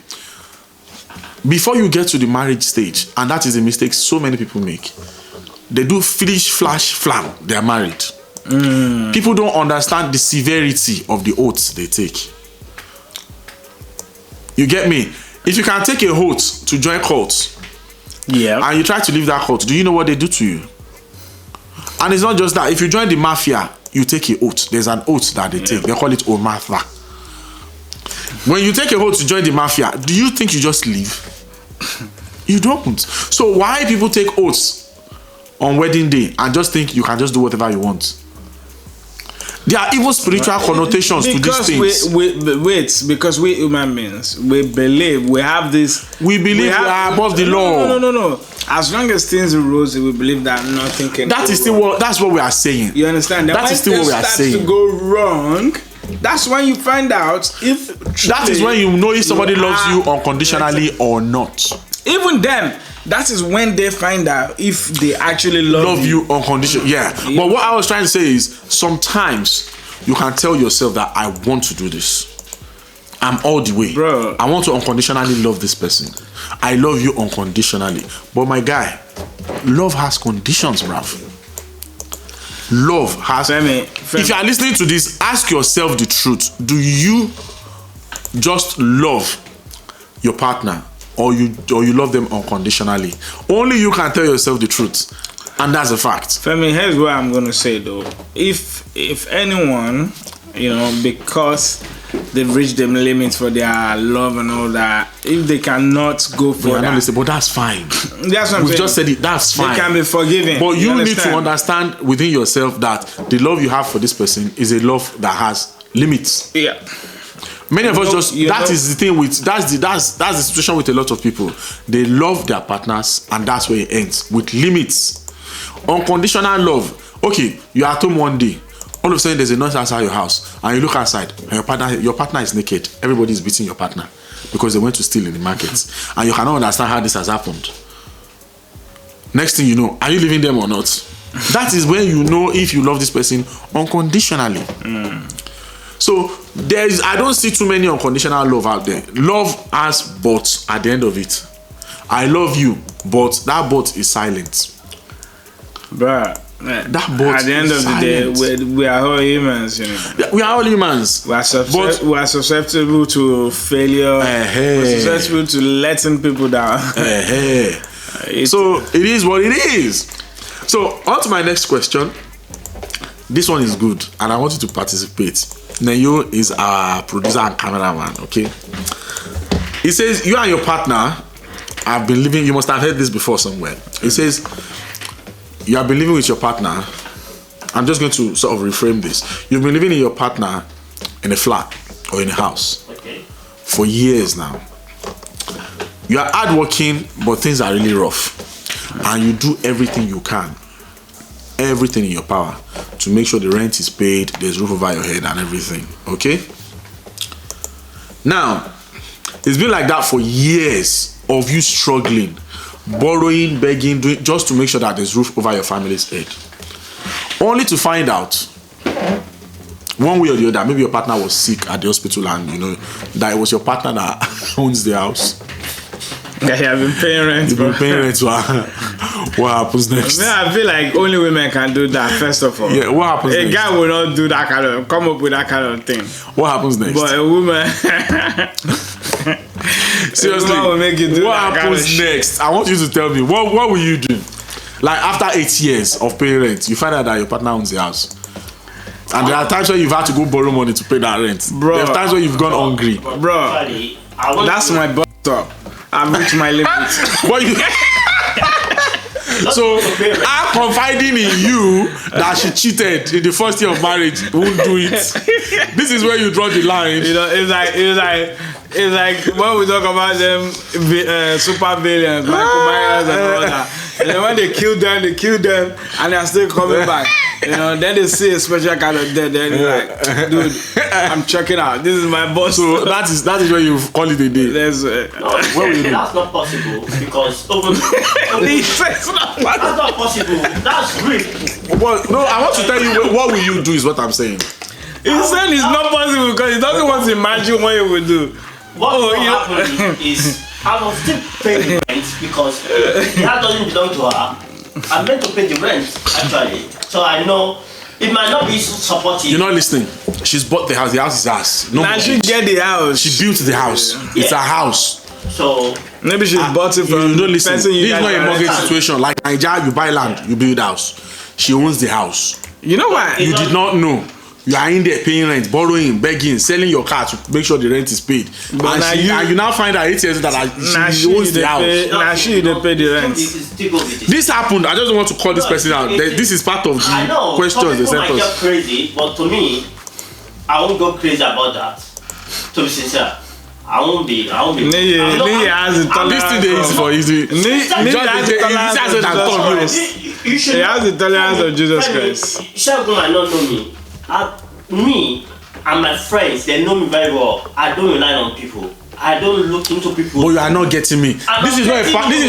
before you get to the marriage stage, and that is a mistake so many people make, they do finish, flash, flam, they are married. People don't understand the severity of the oaths they take. You get me? If you can take a oath to join cults, and you try to leave that cult, do you know what they do to you? And it's not just that. If you join the mafia, you take an oath. There's an oath that they take. They call it Omatha. When you take a oath to join the mafia, do you think you just leave? You don't. So why people take oaths on wedding day and just think you can just do whatever you want? There are even spiritual connotations to these things. Because we human beings, we believe we have this. We believe we are above the law. No. As long as things are rosy, we believe that nothing can. That's what we are saying. You understand? That is still what we are saying. To go wrong, that's when you find out if. That is when you know if somebody loves you unconditionally or not. Even then, that is when they find out if they actually love you unconditionally. Yeah. But what I was trying to say is, sometimes you can tell yourself that I want to do this. I'm all the way. Bro. I want to unconditionally love this person. I love you unconditionally. But my guy, love has conditions, bruv. Love has. Femi. If you are listening to this, ask yourself the truth. Do you just love your partner, or you love them unconditionally? Only you can tell yourself the truth, and that's a fact. Femi, here's what I'm gonna say though. If anyone, because they've reached the limits for their love and all that, if they cannot go for that, but that's fine. That's what I'm We've saying. just said it. That's fine. They can be forgiven. But you need to understand within yourself that the love you have for this person is a love that has limits. Yeah. Many of us is the thing with that's the situation with a lot of people. They love their partners, and that's where it ends, with limits. Unconditional love. Okay, you're at home one day, all of a sudden there's a noise outside your house, and you look outside, and your partner is naked. Everybody is beating your partner because they went to steal in the markets, and you cannot understand how this has happened. Next thing you know, are you leaving them or not? That is when you know if you love this person unconditionally. So I don't see too many unconditional love out there. Love has buts at the end of it. I love you, but that but is silent. Bruh, that but at the end of the day, we are all humans, We are all humans. We are susceptible to failure. We're susceptible to letting people down. So it is what it is. So on to my next question. This one is good, and I want you to participate. Neyo is our producer and cameraman, okay? He says, you and your partner have been living, you must have heard this before somewhere. He says, you have been living with your partner. I'm just going to sort of reframe this. You've been living in your partner in a flat or in a house for years now. You are hardworking, but things are really rough. And you do everything you can, everything in your power, to make sure the rent is paid, there's roof over your head and everything, okay? Now, it's been like that for years of you struggling, borrowing, begging, doing, just to make sure that there's roof over your family's head. Only to find out, one way or the other, maybe your partner was sick at the hospital and, that it was your partner that owns the house. Yeah, you have been paying rent. You've been paying rent. What happens next? I feel like only women can do that, first of all. Yeah, what happens next? A guy will not do that come up with that kind of thing. What happens next? But a woman... Seriously, will make you do what that happens kind of next? I want you to tell me, what will you do? Like after 8 years of paying rent, you find out that your partner owns the house. And there are times where you've had to go borrow money to pay that rent. Bro, there are times where you've gone hungry. Bro, that's my butt up. I've reached my limit. So I'm confiding in you that she cheated in the first year of marriage. Won't do it. This is where you draw the line. It's like when we talk about them super villains, Michael Myers and all that. And then when they kill them, and they're still coming back. Then they see a special kind of death. Then you're like, dude, I'm checking out. This is my boss. So that is where you call it a day. That's not possible because that's not possible. That's real. Well, no, I want to tell you what will you do is what I'm saying. He said it's not possible because he doesn't want to imagine what he will do. What will happen is I will still pay the rent because the house doesn't belong to her. I'm meant to pay the rent actually, so I know it might not be supportive. You're not listening. She's bought the house. The house is hers. No, now she get the house. She built the house. Yeah. It's a house. So maybe she bought it from. You don't listen. This is not a mortgage situation. Like Nigeria, you buy land, you build house. She owns the house. You know why? You did not know. You are in there paying rent, borrowing, begging, selling your car to make sure the rent is paid. But and you now find out 8 years that she owns the house. Now she didn't pay the rent. This happened. I just want to call this person out. This is part of the questions they sent us. I get crazy, but to me, I won't go crazy about that. To be sincere. I won't be. Lee has the tolerance. This today is for easy. Lee has the tolerance of Jesus Christ. He has the tolerance of Jesus Christ. Shagun might not know me. Me and my friends, they know me very well. I don't rely on people. I don't look into people. But you are not getting me. This is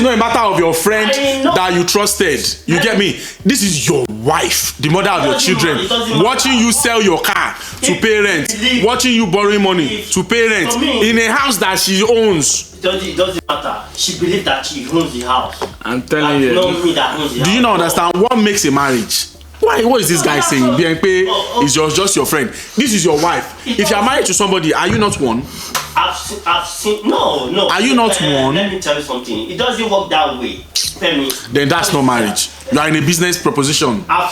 not a matter of your friend that you trusted. You get me? This is your wife, the mother of your children, watching you sell your car to pay rent, watching you borrowing money to pay rent in a house that she owns. It doesn't matter. She believes that she owns the house. I'm telling you. Not me that owns the house. Do you not understand what makes a marriage? Why? What is this guy saying? BNP is just your friend. This is your wife. If you are married to somebody, are you not one? I've seen. No. Are you not one? Let me tell you something. It doesn't work that way. Femi. Then that's not marriage. You are in a business proposition. I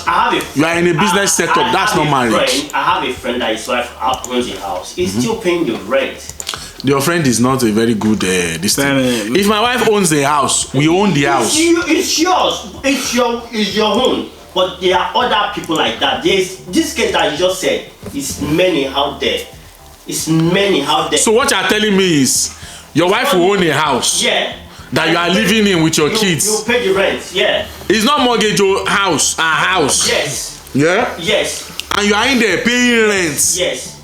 have a. You are in a business setup. That's not marriage. I have a friend that his wife owns the house. He's still paying the rent. Your friend is not a very good this thing. If my wife owns the house, we own the house. It's yours. It's your own. But there are other people like that. There's this case that you just said. It's many out there. It's many out there. So what you are telling me is your wife will own a house. Yeah. That you are living in with your kids. You pay the rent. Yeah. It's not mortgage or house. A house. Yes. Yeah. Yes. And you are in there paying rent. Yes.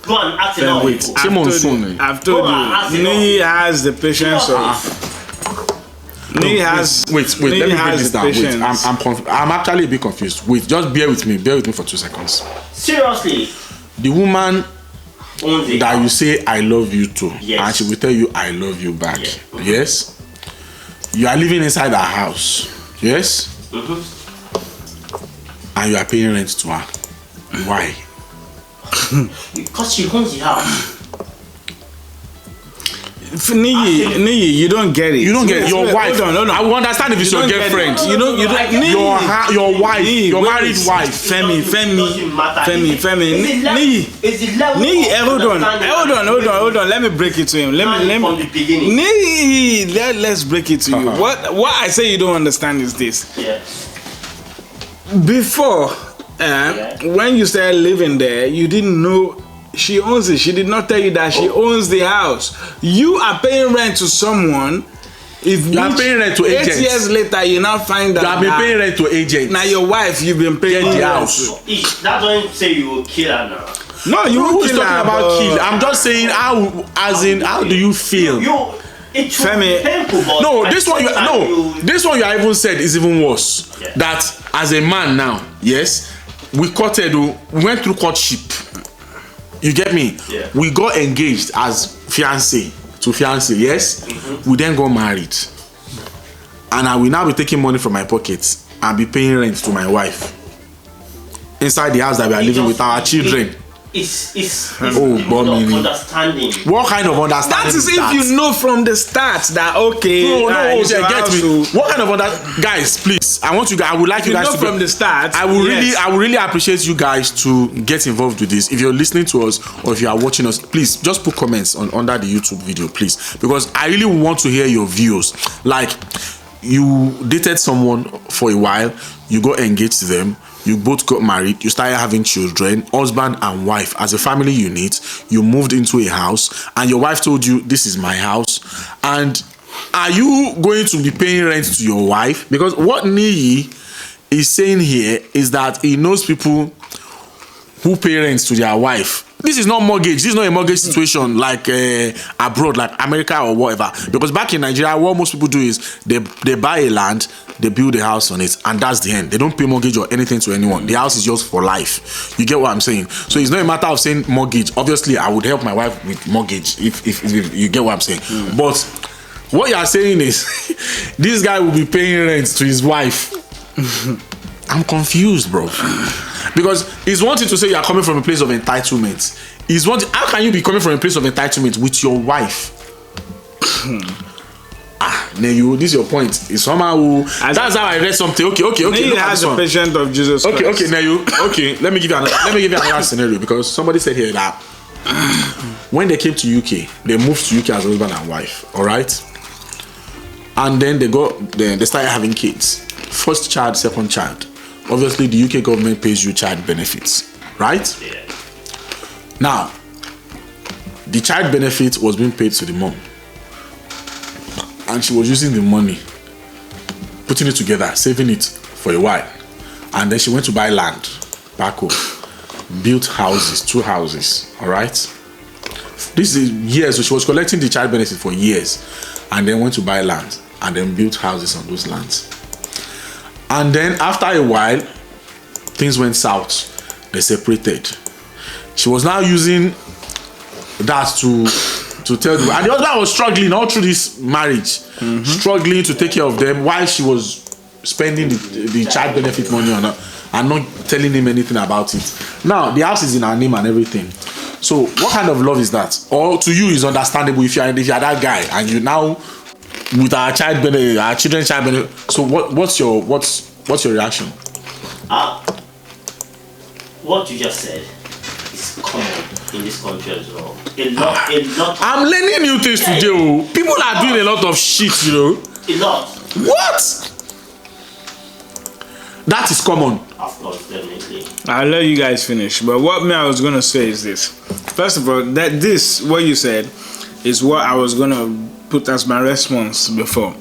Go and ask a lot of people. I've told you. Ni has the patience of. Wait. Let me break this down. Wait, I'm actually a bit confused. Wait, just bear with me for 2 seconds. Seriously. The woman Only that you say I love you to, yes. and she will tell you I love you back. Yeah. Yes. You are living inside her house. Yes. And you are paying rent to her. Why? Because she owns the house. Niyi, you don't get it. You don't get it. Your wife. Hold on. I will understand if it's your girlfriend. You don't. Your wife. Your married wife. Femi. Niyi, hold on. Let me break it to him. Let's break it to you. What I say you don't understand is this. Yeah. Before, when you started living there, you didn't know she owns it. She did not tell you that she owns the house. You are paying rent to someone. If you are paying rent to agents. 8 years later, you now find out you have been paying rent to agents. Now your wife, you've been paying the house. That don't say you will kill her now. No, you won't kill her. Talking about kill? I'm just saying how do you feel? Femi, this one you have even said is even worse. Yeah. That as a man now, yes, we went through courtship. You get me? Yeah. We got engaged as fiancé to fiancé, yes? We then got married. And I will now be taking money from my pockets and be paying rent to my wife. Inside the house that we are living with our children. It's understanding. What kind of understanding? That is if you know from the start that get me. What kind of guys, please? I would like you guys to from the start. I will really appreciate you guys to get involved with this. If you're listening to us or if you are watching us, please just put comments under the YouTube video, please, because I really want to hear your views. Like, you dated someone for a while, you got engaged to them. You both got married, you started having children, husband and wife. As a family unit, you moved into a house and your wife told you, this is my house. And are you going to be paying rent to your wife? Because what Niyi is saying here is that he knows people who pay rent to their wife. This is not mortgage. This is not a mortgage situation like abroad, like America or whatever. Because back in Nigeria, what most people do is they buy a land, they build a house on it, and that's the end. They don't pay mortgage or anything to anyone. The house is yours for life. You get what I'm saying? So it's not a matter of saying mortgage. Obviously, I would help my wife with mortgage if you get what I'm saying. But what you are saying is this guy will be paying rent to his wife. I'm confused, bro. Because he's wanting to say you are coming from a place of entitlement. How can you be coming from a place of entitlement with your wife? This is your point. It's somehow that's how I read something. Okay. He has the patient of Jesus Christ. Okay, Neyu. Okay, let me give you another scenario, because somebody said here that when they came to UK, they moved to UK as husband and wife. All right, and then they started having kids. First child, second child. Obviously, the UK government pays you child benefits, right? Yeah. Now, the child benefit was being paid to the mom, and she was using the money, putting it together, saving it for a while, and then she went to buy land back home, built houses, 2 houses. All right. This is years. So she was collecting the child benefit for years, and then went to buy land and then built houses on those lands. And then after a while, things went south. They separated. She was now using that to tell them, and the husband was struggling all through this marriage, struggling to take care of them while she was spending the child benefit money on her and not telling him anything about it. Now the house is in her name and everything. So what kind of love is that? Or to you is understandable if you're that guy and you now with our child benefit, our children's child benefit. So what's your reaction? What you just said is common in this country as well. A lot. I'm learning new things today. Oh. People are doing a lot of shit, you know. A lot. What? That is common. Of course, definitely. I'll let you guys finish. But what I was gonna say is this. First of all, what you said is what I was gonna put as my response before.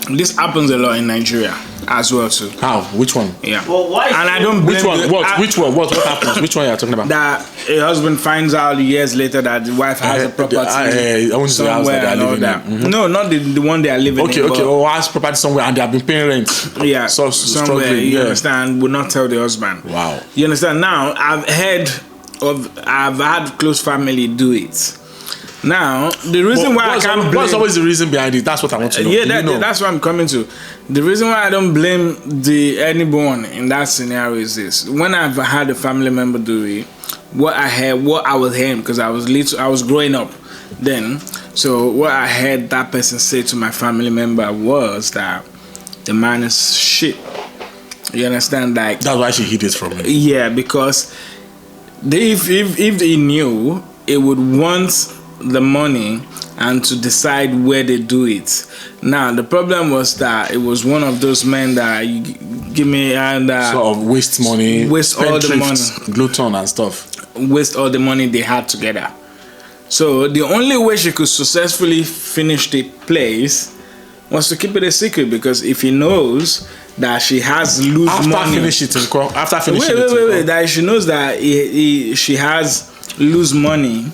This happens a lot in Nigeria as well too. How? Which one? Yeah. Well, why? And I don't blame Which one? Which one? What happens? Which one are you talking about? that a husband finds out years later that the wife has a property I want to say the house that somewhere they are and all living that. in. No, not the one they are living in. Okay. Or has property somewhere and they have been paying rent. Yeah, So somewhere, struggling. you Yeah. understand, would not tell the husband. Wow. You understand? Now, I've had close family do it. Now, the reason why I can't blame... What's always the reason behind it? That's what I want to know. Yeah, that's what I'm coming to. The reason why I don't blame anyone in that scenario is this. When I've had a family member do it, what I was hearing, because I was growing up then, so what I heard that person say to my family member was that the man is shit. You understand? Like, that's why she hid it from me. yeah, because if they knew, it would want the money and to decide where they do it. Now the problem was that it was one of those men that you give me and Sort of waste money, waste all the money, glutton and stuff. Waste all the money they had together. So the only way she could successfully finish the place was to keep it a secret, because if he knows that she has loose money After finishing that she knows that she has loose money,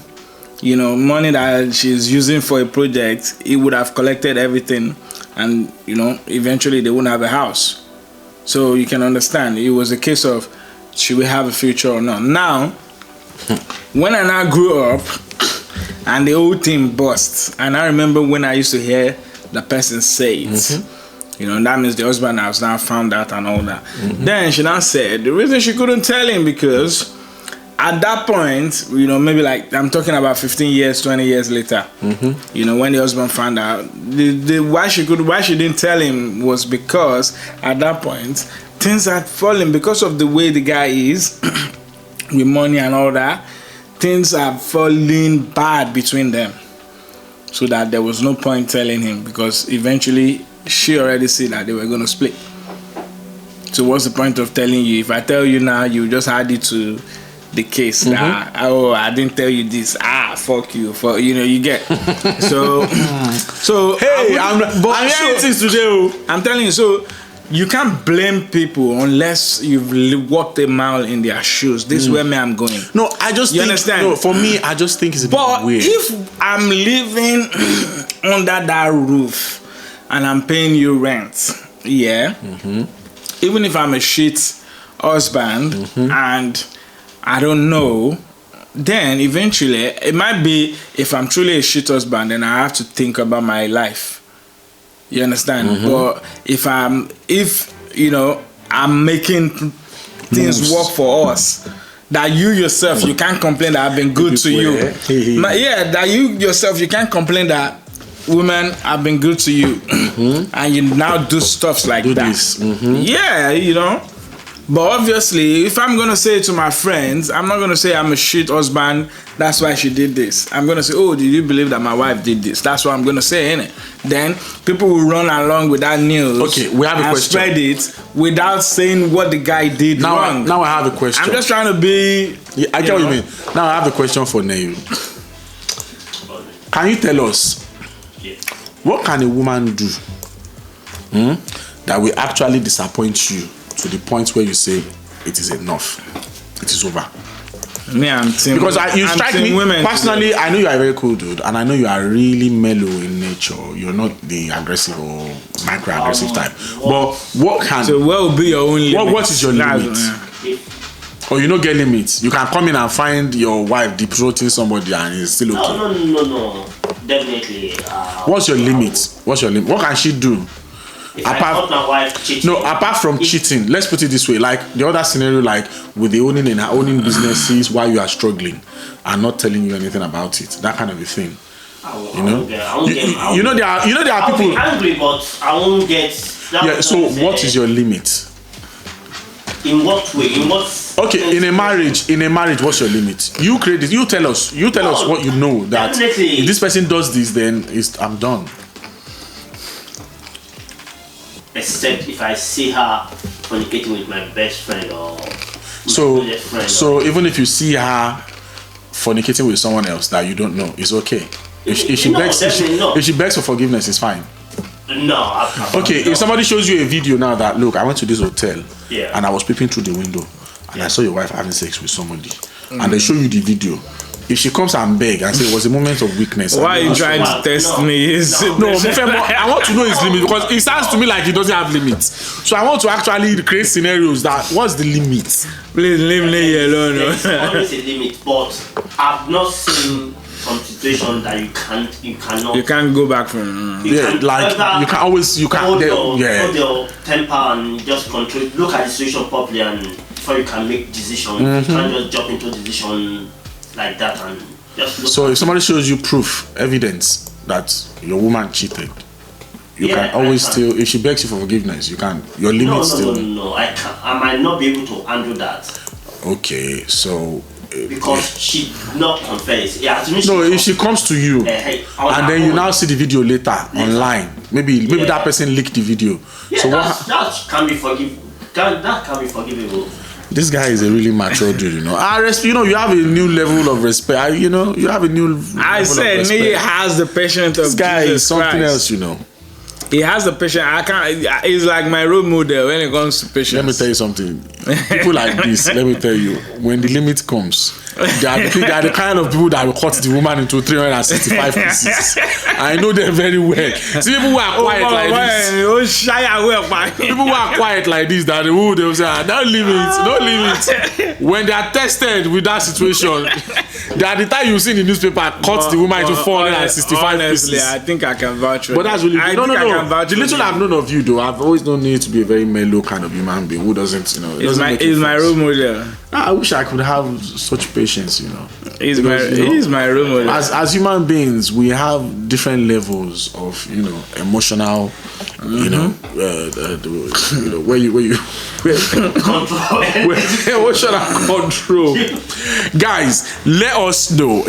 you know, money that she's using for a project, he would have collected everything, and you know, eventually they wouldn't have a house. So you can understand, it was a case of should we have a future or not. Now, when I now grew up and the whole thing burst, and I remember when I used to hear the person say it, you know, that means the husband has now found out and all that. Then she now said the reason she couldn't tell him, because at that point, you know, maybe like I'm talking about 15 years, 20 years later, you know, when the husband found out, why she didn't tell him was because at that point things had fallen because of the way the guy is with money and all that. Things are falling bad between them, so that there was no point telling him, because eventually she already see that they were going to split. So what's the point of telling you? If I tell you now, you just add it to the case that, oh, I didn't tell you this, fuck you, you know, you get. So Hey, I'm hearing things today. I'm telling you, so you can't blame people unless you've walked a mile in their shoes. This is where I'm going. No, I just You think, understand? No, for me, I just think it's a bit weird. But if I'm living under that roof and I'm paying you rent, yeah, even if I'm a shit husband and I don't know, then eventually it might be, if I'm truly a shit husband, then I have to think about my life. You understand? But if I'm making things work for us, that you yourself, you can't complain that I've been good to you. That you yourself, you can't complain that women have been good to you, and you now do stuff like that. Yeah, you know. But obviously, if I'm going to say to my friends, I'm not going to say I'm a shit husband, that's why she did this. I'm going to say, oh, did you believe that my wife did this? That's what I'm going to say, innit? Then people will run along with that news. Okay, we have a question. Spread it without saying what the guy did wrong. Now I have a question. I'm just trying to be... Yeah, I get what you mean. Now I have a question for Neil. Can you tell us, what can a woman do that will actually disappoint you to the point where you say it is enough, it is over? Me, I'm team. Because you I'm strike team me women personally. I know you are a very cool dude, and I know you are really mellow in nature. You're not the aggressive or micro-aggressive type. But what can? So what will be your own limit? What is your limit? Or you don't get limits. You can come in and find your wife deep throating somebody, and it's still okay. No. Definitely. What's your limit? What's your limit? What can she do? If I caught my wife cheating. No, apart from cheating, let's put it this way: like the other scenario, like with the owning and owning businesses while you are struggling and not telling you anything about it, that kind of a thing. You know, there are I'll people be angry, but I won't get. Yeah. So, what is your limit? In what way? In what? Okay, in a marriage, what's your limit? You create it. You tell us what you know. That definitely. If this person does this, then I'm done. Except if I see her fornicating with my best friend or my friend. So even if you see her fornicating with someone else that you don't know, it's okay. If she begs for forgiveness, it's fine. No. Okay, if somebody shows you a video now that, look, I went to this hotel and I was peeping through the window and I saw your wife having sex with somebody, and they show you the video. If she comes and beg and say it was a moment of weakness, why are you trying to test me? No, I want to know his limit, because it sounds to me like he doesn't have limits. So I want to actually create scenarios that what's the limit? Please leave me alone. There's always a limit, but I've not seen some situation that you cannot. You can't go back from. You can't hold your temper and just control. Look at the situation properly, and before you can make decisions, you can't just jump into decision like that and just look. So if somebody shows you proof, evidence that your woman cheated, you can always still, if she begs you for forgiveness, you can. Your limit still. No, I can't. I might not be able to handle that. Okay, so. Because she not confess. If she comes to you and then you now see the video later online, maybe that person leaked the video. Yeah, so that can be forgivable. That can be forgivable. This guy is a really mature dude, you know. You have a new level of respect. You have a new. I said he has the patience of this guy Jesus is something Christ. else, you know. He has the patience. I can't. He's like my role model when it comes to patience. Let me tell you something. People like this, let me tell you, when the limit comes, they are the kind of people that will cut the woman into 365 pieces. I know them very well. See, people who are quiet like this. People who are quiet like this, that they will say, no limit. When they are tested with that situation, they are the time you see in the newspaper cut the woman into 465 pieces. I think I can vouch for But that's really good. No. The little I've known of you, though, I've always known you to be a very mellow kind of human being who doesn't, He's my role model. I wish I could have such patience, you know. He's my role model. As human beings, we have different levels of, emotional, emotional control. Guys, let us know,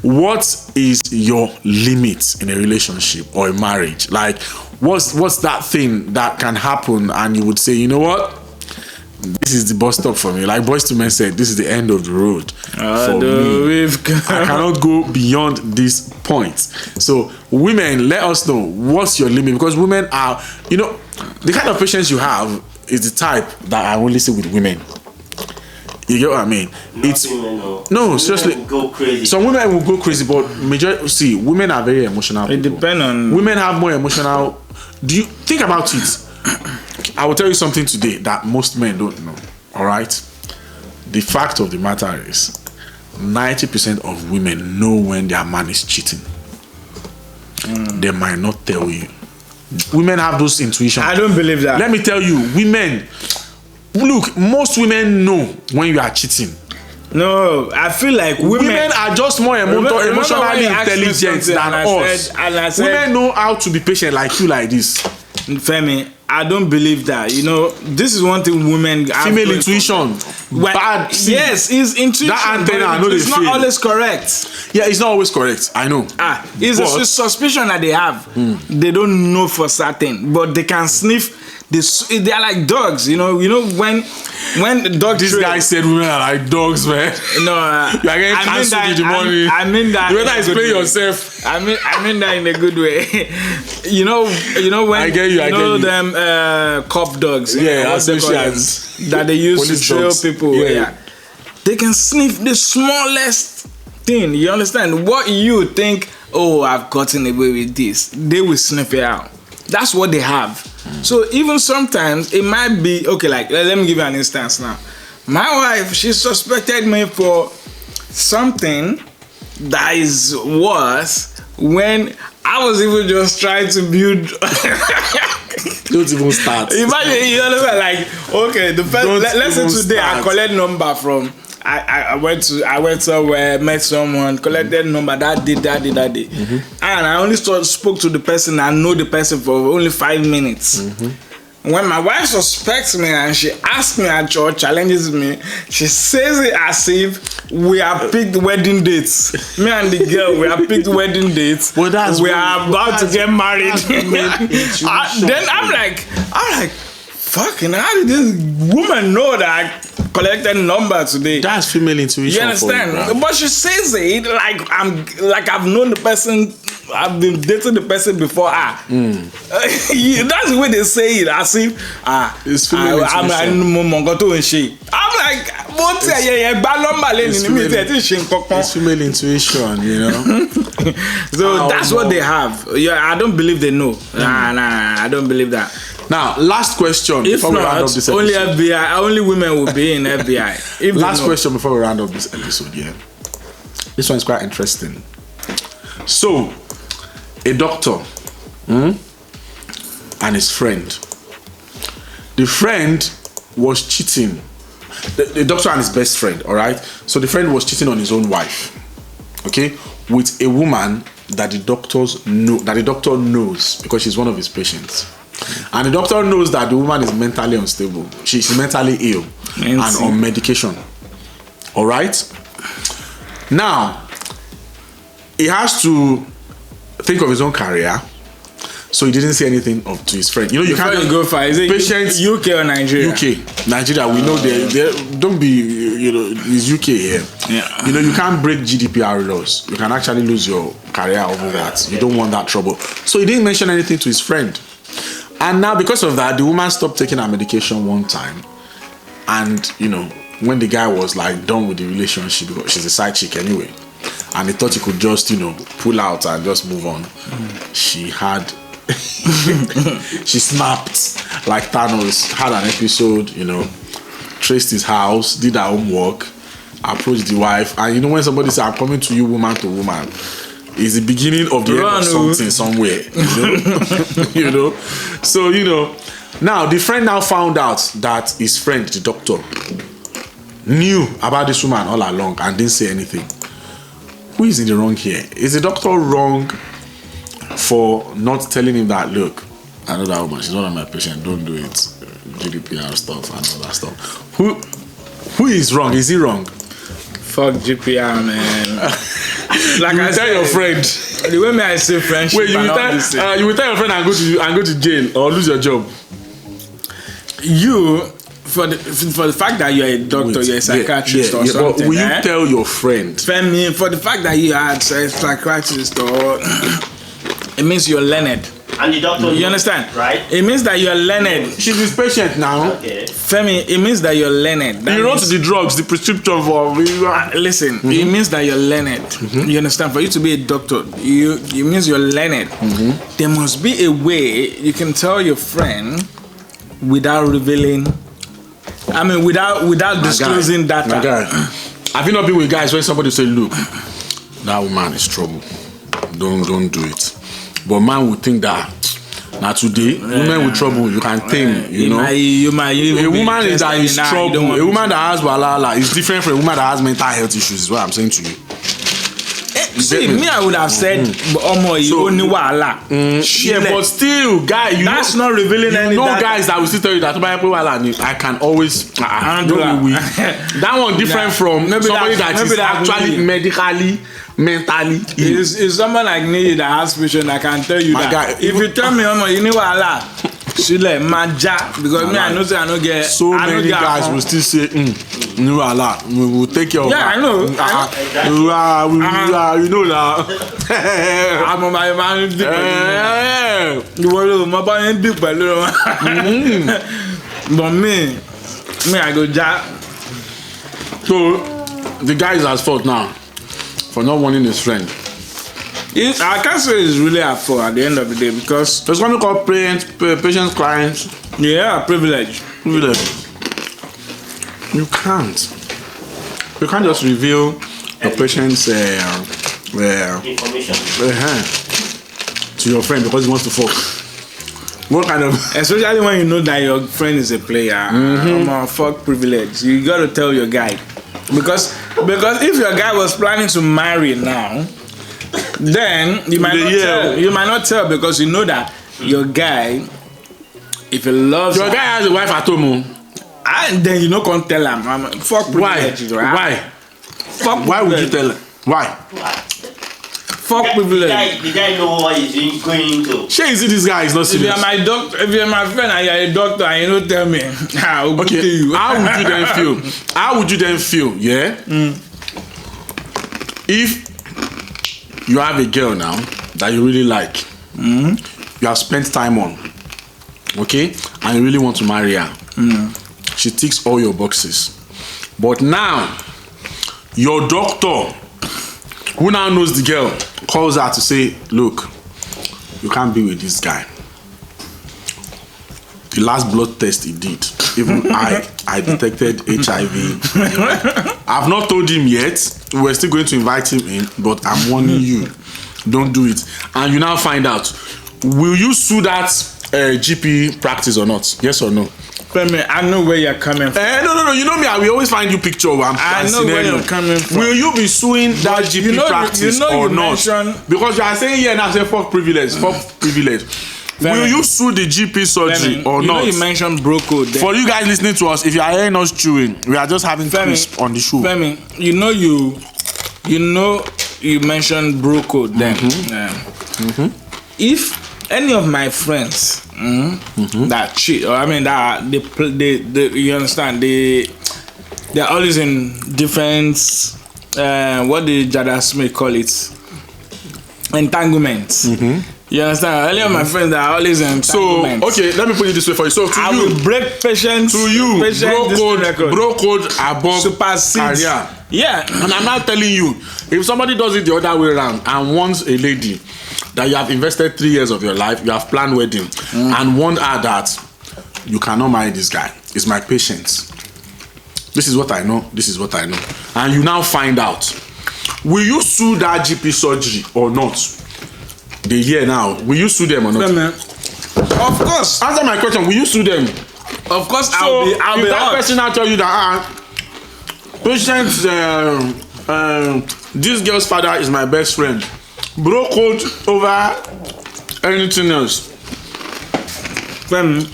what is your limit in a relationship or a marriage? Like, what's that thing that can happen and you would say, you know what? This is the bus stop for me. Like Boys to Men said, this is the end of the road for me. I cannot go beyond this point. So, women, let us know what's your limit, because women are, the kind of patience you have is the type that I only see with women. You get what I mean? Seriously. Women will go crazy. Some women will go crazy, but women are very emotional. It depends on. Women have more emotional. Do you think about it? I will tell you something today that most men don't know. All right. The fact of the matter is, 90% of women know when their man is cheating. They might not tell you. Women have those intuitions. I don't believe that. Let me tell you, women. Look, most women know when you are cheating. No, I feel like women are just more emotionally intelligent than us. Women know how to be patient like you, like this. Femi, I don't believe that. This is one thing women have. Female intuition. Bad. Yes, it's intuition. That antenna, it's not always correct. Yeah, it's not always correct. I know. It's a suspicion that they have. They don't know for certain, but they can sniff. They are like dogs, when the dog. This guy said women are like dogs, man. No, you are getting cancelled in the morning. I mean that. You better explain yourself. I mean that in a good way. When I get you. Them cop dogs. Yeah, that they use to trail people. Yeah. They can sniff the smallest thing. You understand? What you think, oh, I've gotten away with this, they will sniff it out. That's what they have. So even sometimes it might be okay. Like let me give you an instance now. My wife, she suspected me for something that is worse when I was even just trying to build. Don't even start. Imagine, you understand? Like, okay, the first. Let's say today I collect number from. I went somewhere, met someone, collected number that day. And I only spoke to the person. I know the person for only 5 minutes. When my wife suspects me and she asks me at church, challenges me, she says it as if we have picked wedding dates. Me and the girl, we have picked wedding dates. Well, we are about to get married. Then I'm like, fucking, how did this woman know that I collected number today? That's female intuition. You understand? For you, but she says it like I've known the person. I've been dating the person before. That's the way they say it, as if it's female intuition. I'm like, what's it's female intuition, you know. So that's what they have. Yeah, I don't believe they know. Nah, I don't believe that. Now, last question. If not, only FBI, only women will be in FBI. Last question before we round up this episode. Yeah, this one is quite interesting. So, a doctor and his friend. The friend was cheating. The doctor and his best friend. All right. So the friend was cheating on his own wife. Okay, with a woman that the doctor knows because she's one of his patients. And the doctor knows that the woman is mentally unstable. She's mentally ill and on medication. All right. Now, he has to think of his own career, so he didn't say anything to his friend. You know, you can't go for it. Patients, UK or Nigeria? Nigeria. We know they don't be. You know, it's UK here. Yeah. You know, you can't break GDPR laws. You can actually lose your career over that. You don't want that trouble. So he didn't mention anything to his friend. And now, because of that, the woman stopped taking her medication one time. And, you know, when the guy was like done with the relationship, because she's a side chick anyway, and he thought he could just, you know, pull out and just move on, she snapped like Thanos, had an episode, you know, traced his house, did her homework, approached the wife. And you know, when somebody says, I'm coming to you woman to woman, is the beginning of the end of something somewhere, you know. You know, so you know, now the friend now found out that his friend, the doctor, knew about this woman all along and didn't say anything. Who is in the wrong here? Is the doctor wrong for not telling him that, look, I know that woman, she's one of my patients, don't do it, GDPR stuff and all that stuff? Who is wrong? Is he wrong? Fuck GPR, man. Like you will tell your friend. The way I say friendship. Wait, you will tell your friend and go to jail or lose your job. You, for the fact that you're a doctor, you're a psychiatrist or something. Will you tell your friend? Femi, for the fact that you are a psychiatrist or it means you're learned. And the doctor, you understand? Right? It means that you're learned. She's his patient now. Okay. Femi, it means that you're learned. He wrote the drugs, the prescription for. Listen, it means that you're learned. You understand? For you to be a doctor, it means you're learned. There must be a way you can tell your friend without revealing. I mean, without disclosing data. Have you not been with guys when somebody say, "Look, that woman is trouble. Don't do it." But man would think that now today, women with trouble, you can tame, you know. A woman that is trouble, a woman that has walala is different from a woman that has mental health issues, is what I'm saying to you. See, me, I would have said, you only walala. Yeah, but still, guy, that's not revealing any data. Guys that will still tell you that I can always that one different from somebody that is actually medically, mentally. Is someone like me that has vision, I can tell you that. Guy, if you tell me, you need walala. She like manja because me I know say I don't get so many guys will still say no Allah we will take care of yeah I know you know that I'm on my man you want my boy big but me I go ja So the guy is at fault now for not warning his friend. I can't say it's really at fault at the end of the day because There's something called patience clients. yeah, privilege. You can't just reveal your patient's Information. to your friend because he wants to fuck. What kind of Especially when you know that your friend is a player. I'm a fuck privilege. You gotta tell your guy. Because if your guy was planning to marry now, then you might not tell because you know that your guy, if he loves your guy has a wife at home? and then you no can't tell him. Fuck privilege. Why? Fuck Why would you privilege. tell him? Why? Fuck privilege. The guy know what he's going into. Sure, you see this guy is not If you're serious. my doctor, if you're my friend and you're a doctor and you don't tell me, I'll go to Okay, you. how would you then feel? How would you then feel? Yeah. If you have a girl now that you really like, you have spent time on, okay, and you really want to marry her, she ticks all your boxes, but now your doctor, who now knows the girl, calls her to say, look, you can't be with this guy. The last blood test he did, even I detected HIV. I've not told him yet. We're still going to invite him in, but I'm warning you, don't do it. And you now find out, will you sue that GP practice or not? Yes or no? Femi, I know where you're coming from. No. You know me. I will always find you picture. I know where you're coming from. Will you be suing that GP practice or not? Because you are saying here now, say fuck privilege, Will you sue the GP surgery or not? You mentioned bro code. Then. For you guys listening to us, if you are hearing us chewing, we are just having crisp on the show. Femi, you mentioned bro code then. If any of my friends that cheat, or I mean that they you understand, they're always in different what did Jada Smith call it? Entanglements. You understand? Any of my friends that are always in entanglements. So okay, let me put it this way for you. So to I will break patience. to you, bro code above supersedes. career. Yeah. And I'm not telling you, if somebody does it the other way around and wants a lady that you have invested 3 years of your life, you have planned wedding, and warned her that you cannot marry this guy, it's my patience. This is what I know, and you now find out, will you sue that GP surgery or not? They hear now, will you sue them or not? Of course. Answer my question, will you sue them? Of course, So I'll be if that hurt. person now tell you that patient, this girl's father is my best friend, bro code over anything else. Femi,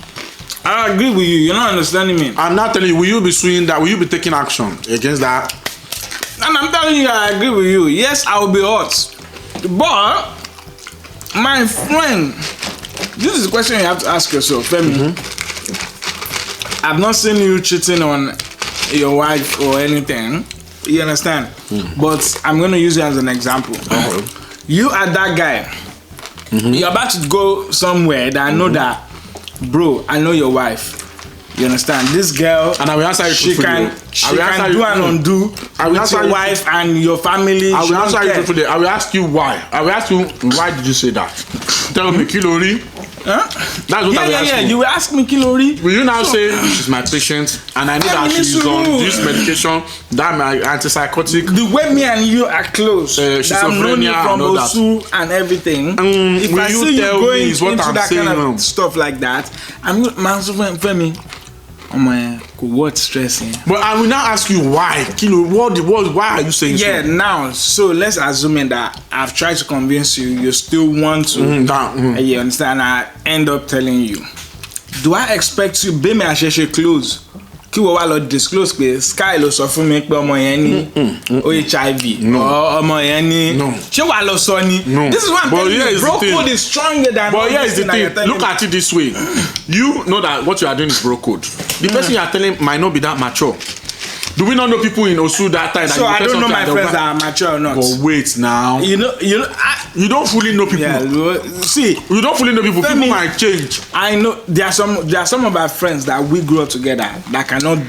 I agree with you. You're not understanding me. I'm not telling you, will you be suing that? Will you be taking action against that? And I'm telling you, I agree with you. Yes, I will be hurt. But my friend, this is the question you have to ask yourself, Femi. I've not seen you cheating on your wife or anything. You understand? But I'm going to use you as an example. You are that guy. You're about to go somewhere that I know that, bro, I know your wife. You understand? This girl, And I will answer you she can do and undo with your wife and your family. I will answer you care. truthfully. I will ask you why. I will ask you, why did you say that? Tell me, Kilori. Huh? That's what I will ask you. You will ask me, Kilori. Will you now say, she's my patient, and I know that she's on this medication, that my antipsychotic. The way me and you are close, that I'm known you schizophrenia from and all that. Osu and everything. If will I you see you tell me going is what into I'm that kind saying? of stuff like that, I'm going to Femi. Oh my, what stressing? But I will now ask you why. Kilo, why are you saying Yeah, so? now, so let's assume that I've tried to convince you, you still want to. You understand? I end up telling you. Do I expect you be me asheshe close? Kí wo wá lọ disclose pé Sky ló sọ fún mi pé ọmọ yẹn ní HIV or ọmọ yẹn ní ṣé wàá lọ sọ ni? This is what I'm telling you. Bro code is stronger than. But here is the thing. Look at it this way. You know that what you are doing is bro code. The person you are telling might not be that mature. Do we not know people in Osu that time? So I don't know my friends that are mature or not. But wait now. You don't fully know people. Yeah, see, you don't fully know people. People me, might change. I know there are some of our friends that we grew up together that cannot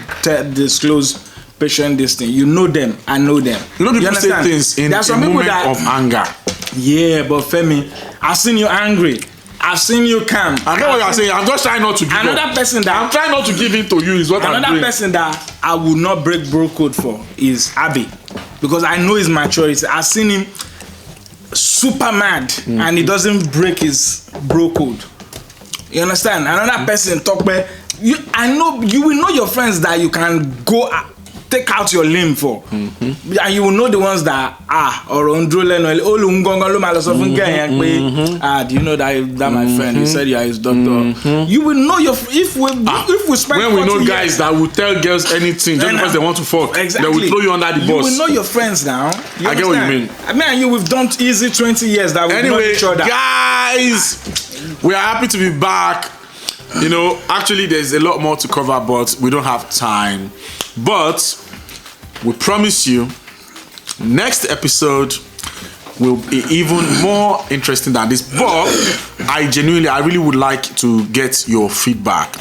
disclose patient this thing. You know them, I know them. You know, people say understand? things in There are a some people moment that, of anger. yeah, but Femi, I've seen you angry. I've seen you calm. I know what you're saying. I'm just trying not to give Another up. person that I'm trying not to give in to you is what I'm Another doing. person that I will not break bro code for is Abby, because I know his maturity. I've seen him super mad and he doesn't break his bro code. You understand? Another person talk where I know you will know your friends that you can go take out your limb for, and you will know the ones that or do you know that my friend, he said you are his doctor. You will know your if we spend when we know 40 guys years, that will tell girls anything just because they want to fuck, exactly, they will throw you under the bus. You will know your friends now. I get what you mean. I mean, and you we've done easy 20 years that we've known Anyway, each other. guys, we are happy to be back. You know, actually, there's a lot more to cover, but we don't have time. But we promise you, next episode will be even more interesting than this. But I really would like to get your feedback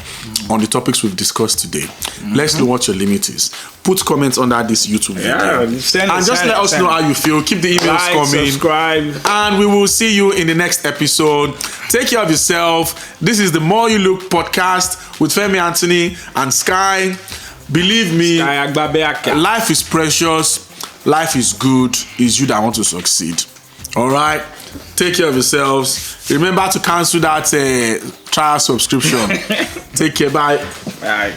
on the topics we've discussed today. Let's know what your limit is. Put comments under this YouTube video. And just let us know how you feel. Keep the emails coming. Subscribe. And we will see you in the next episode. Take care of yourself. This is the More You Look podcast with Femi Anthony and Sky. Believe me, life is precious. Life is good. It's you that want to succeed. All right? Take care of yourselves. Remember to cancel that trial subscription. Take care. Bye. Bye.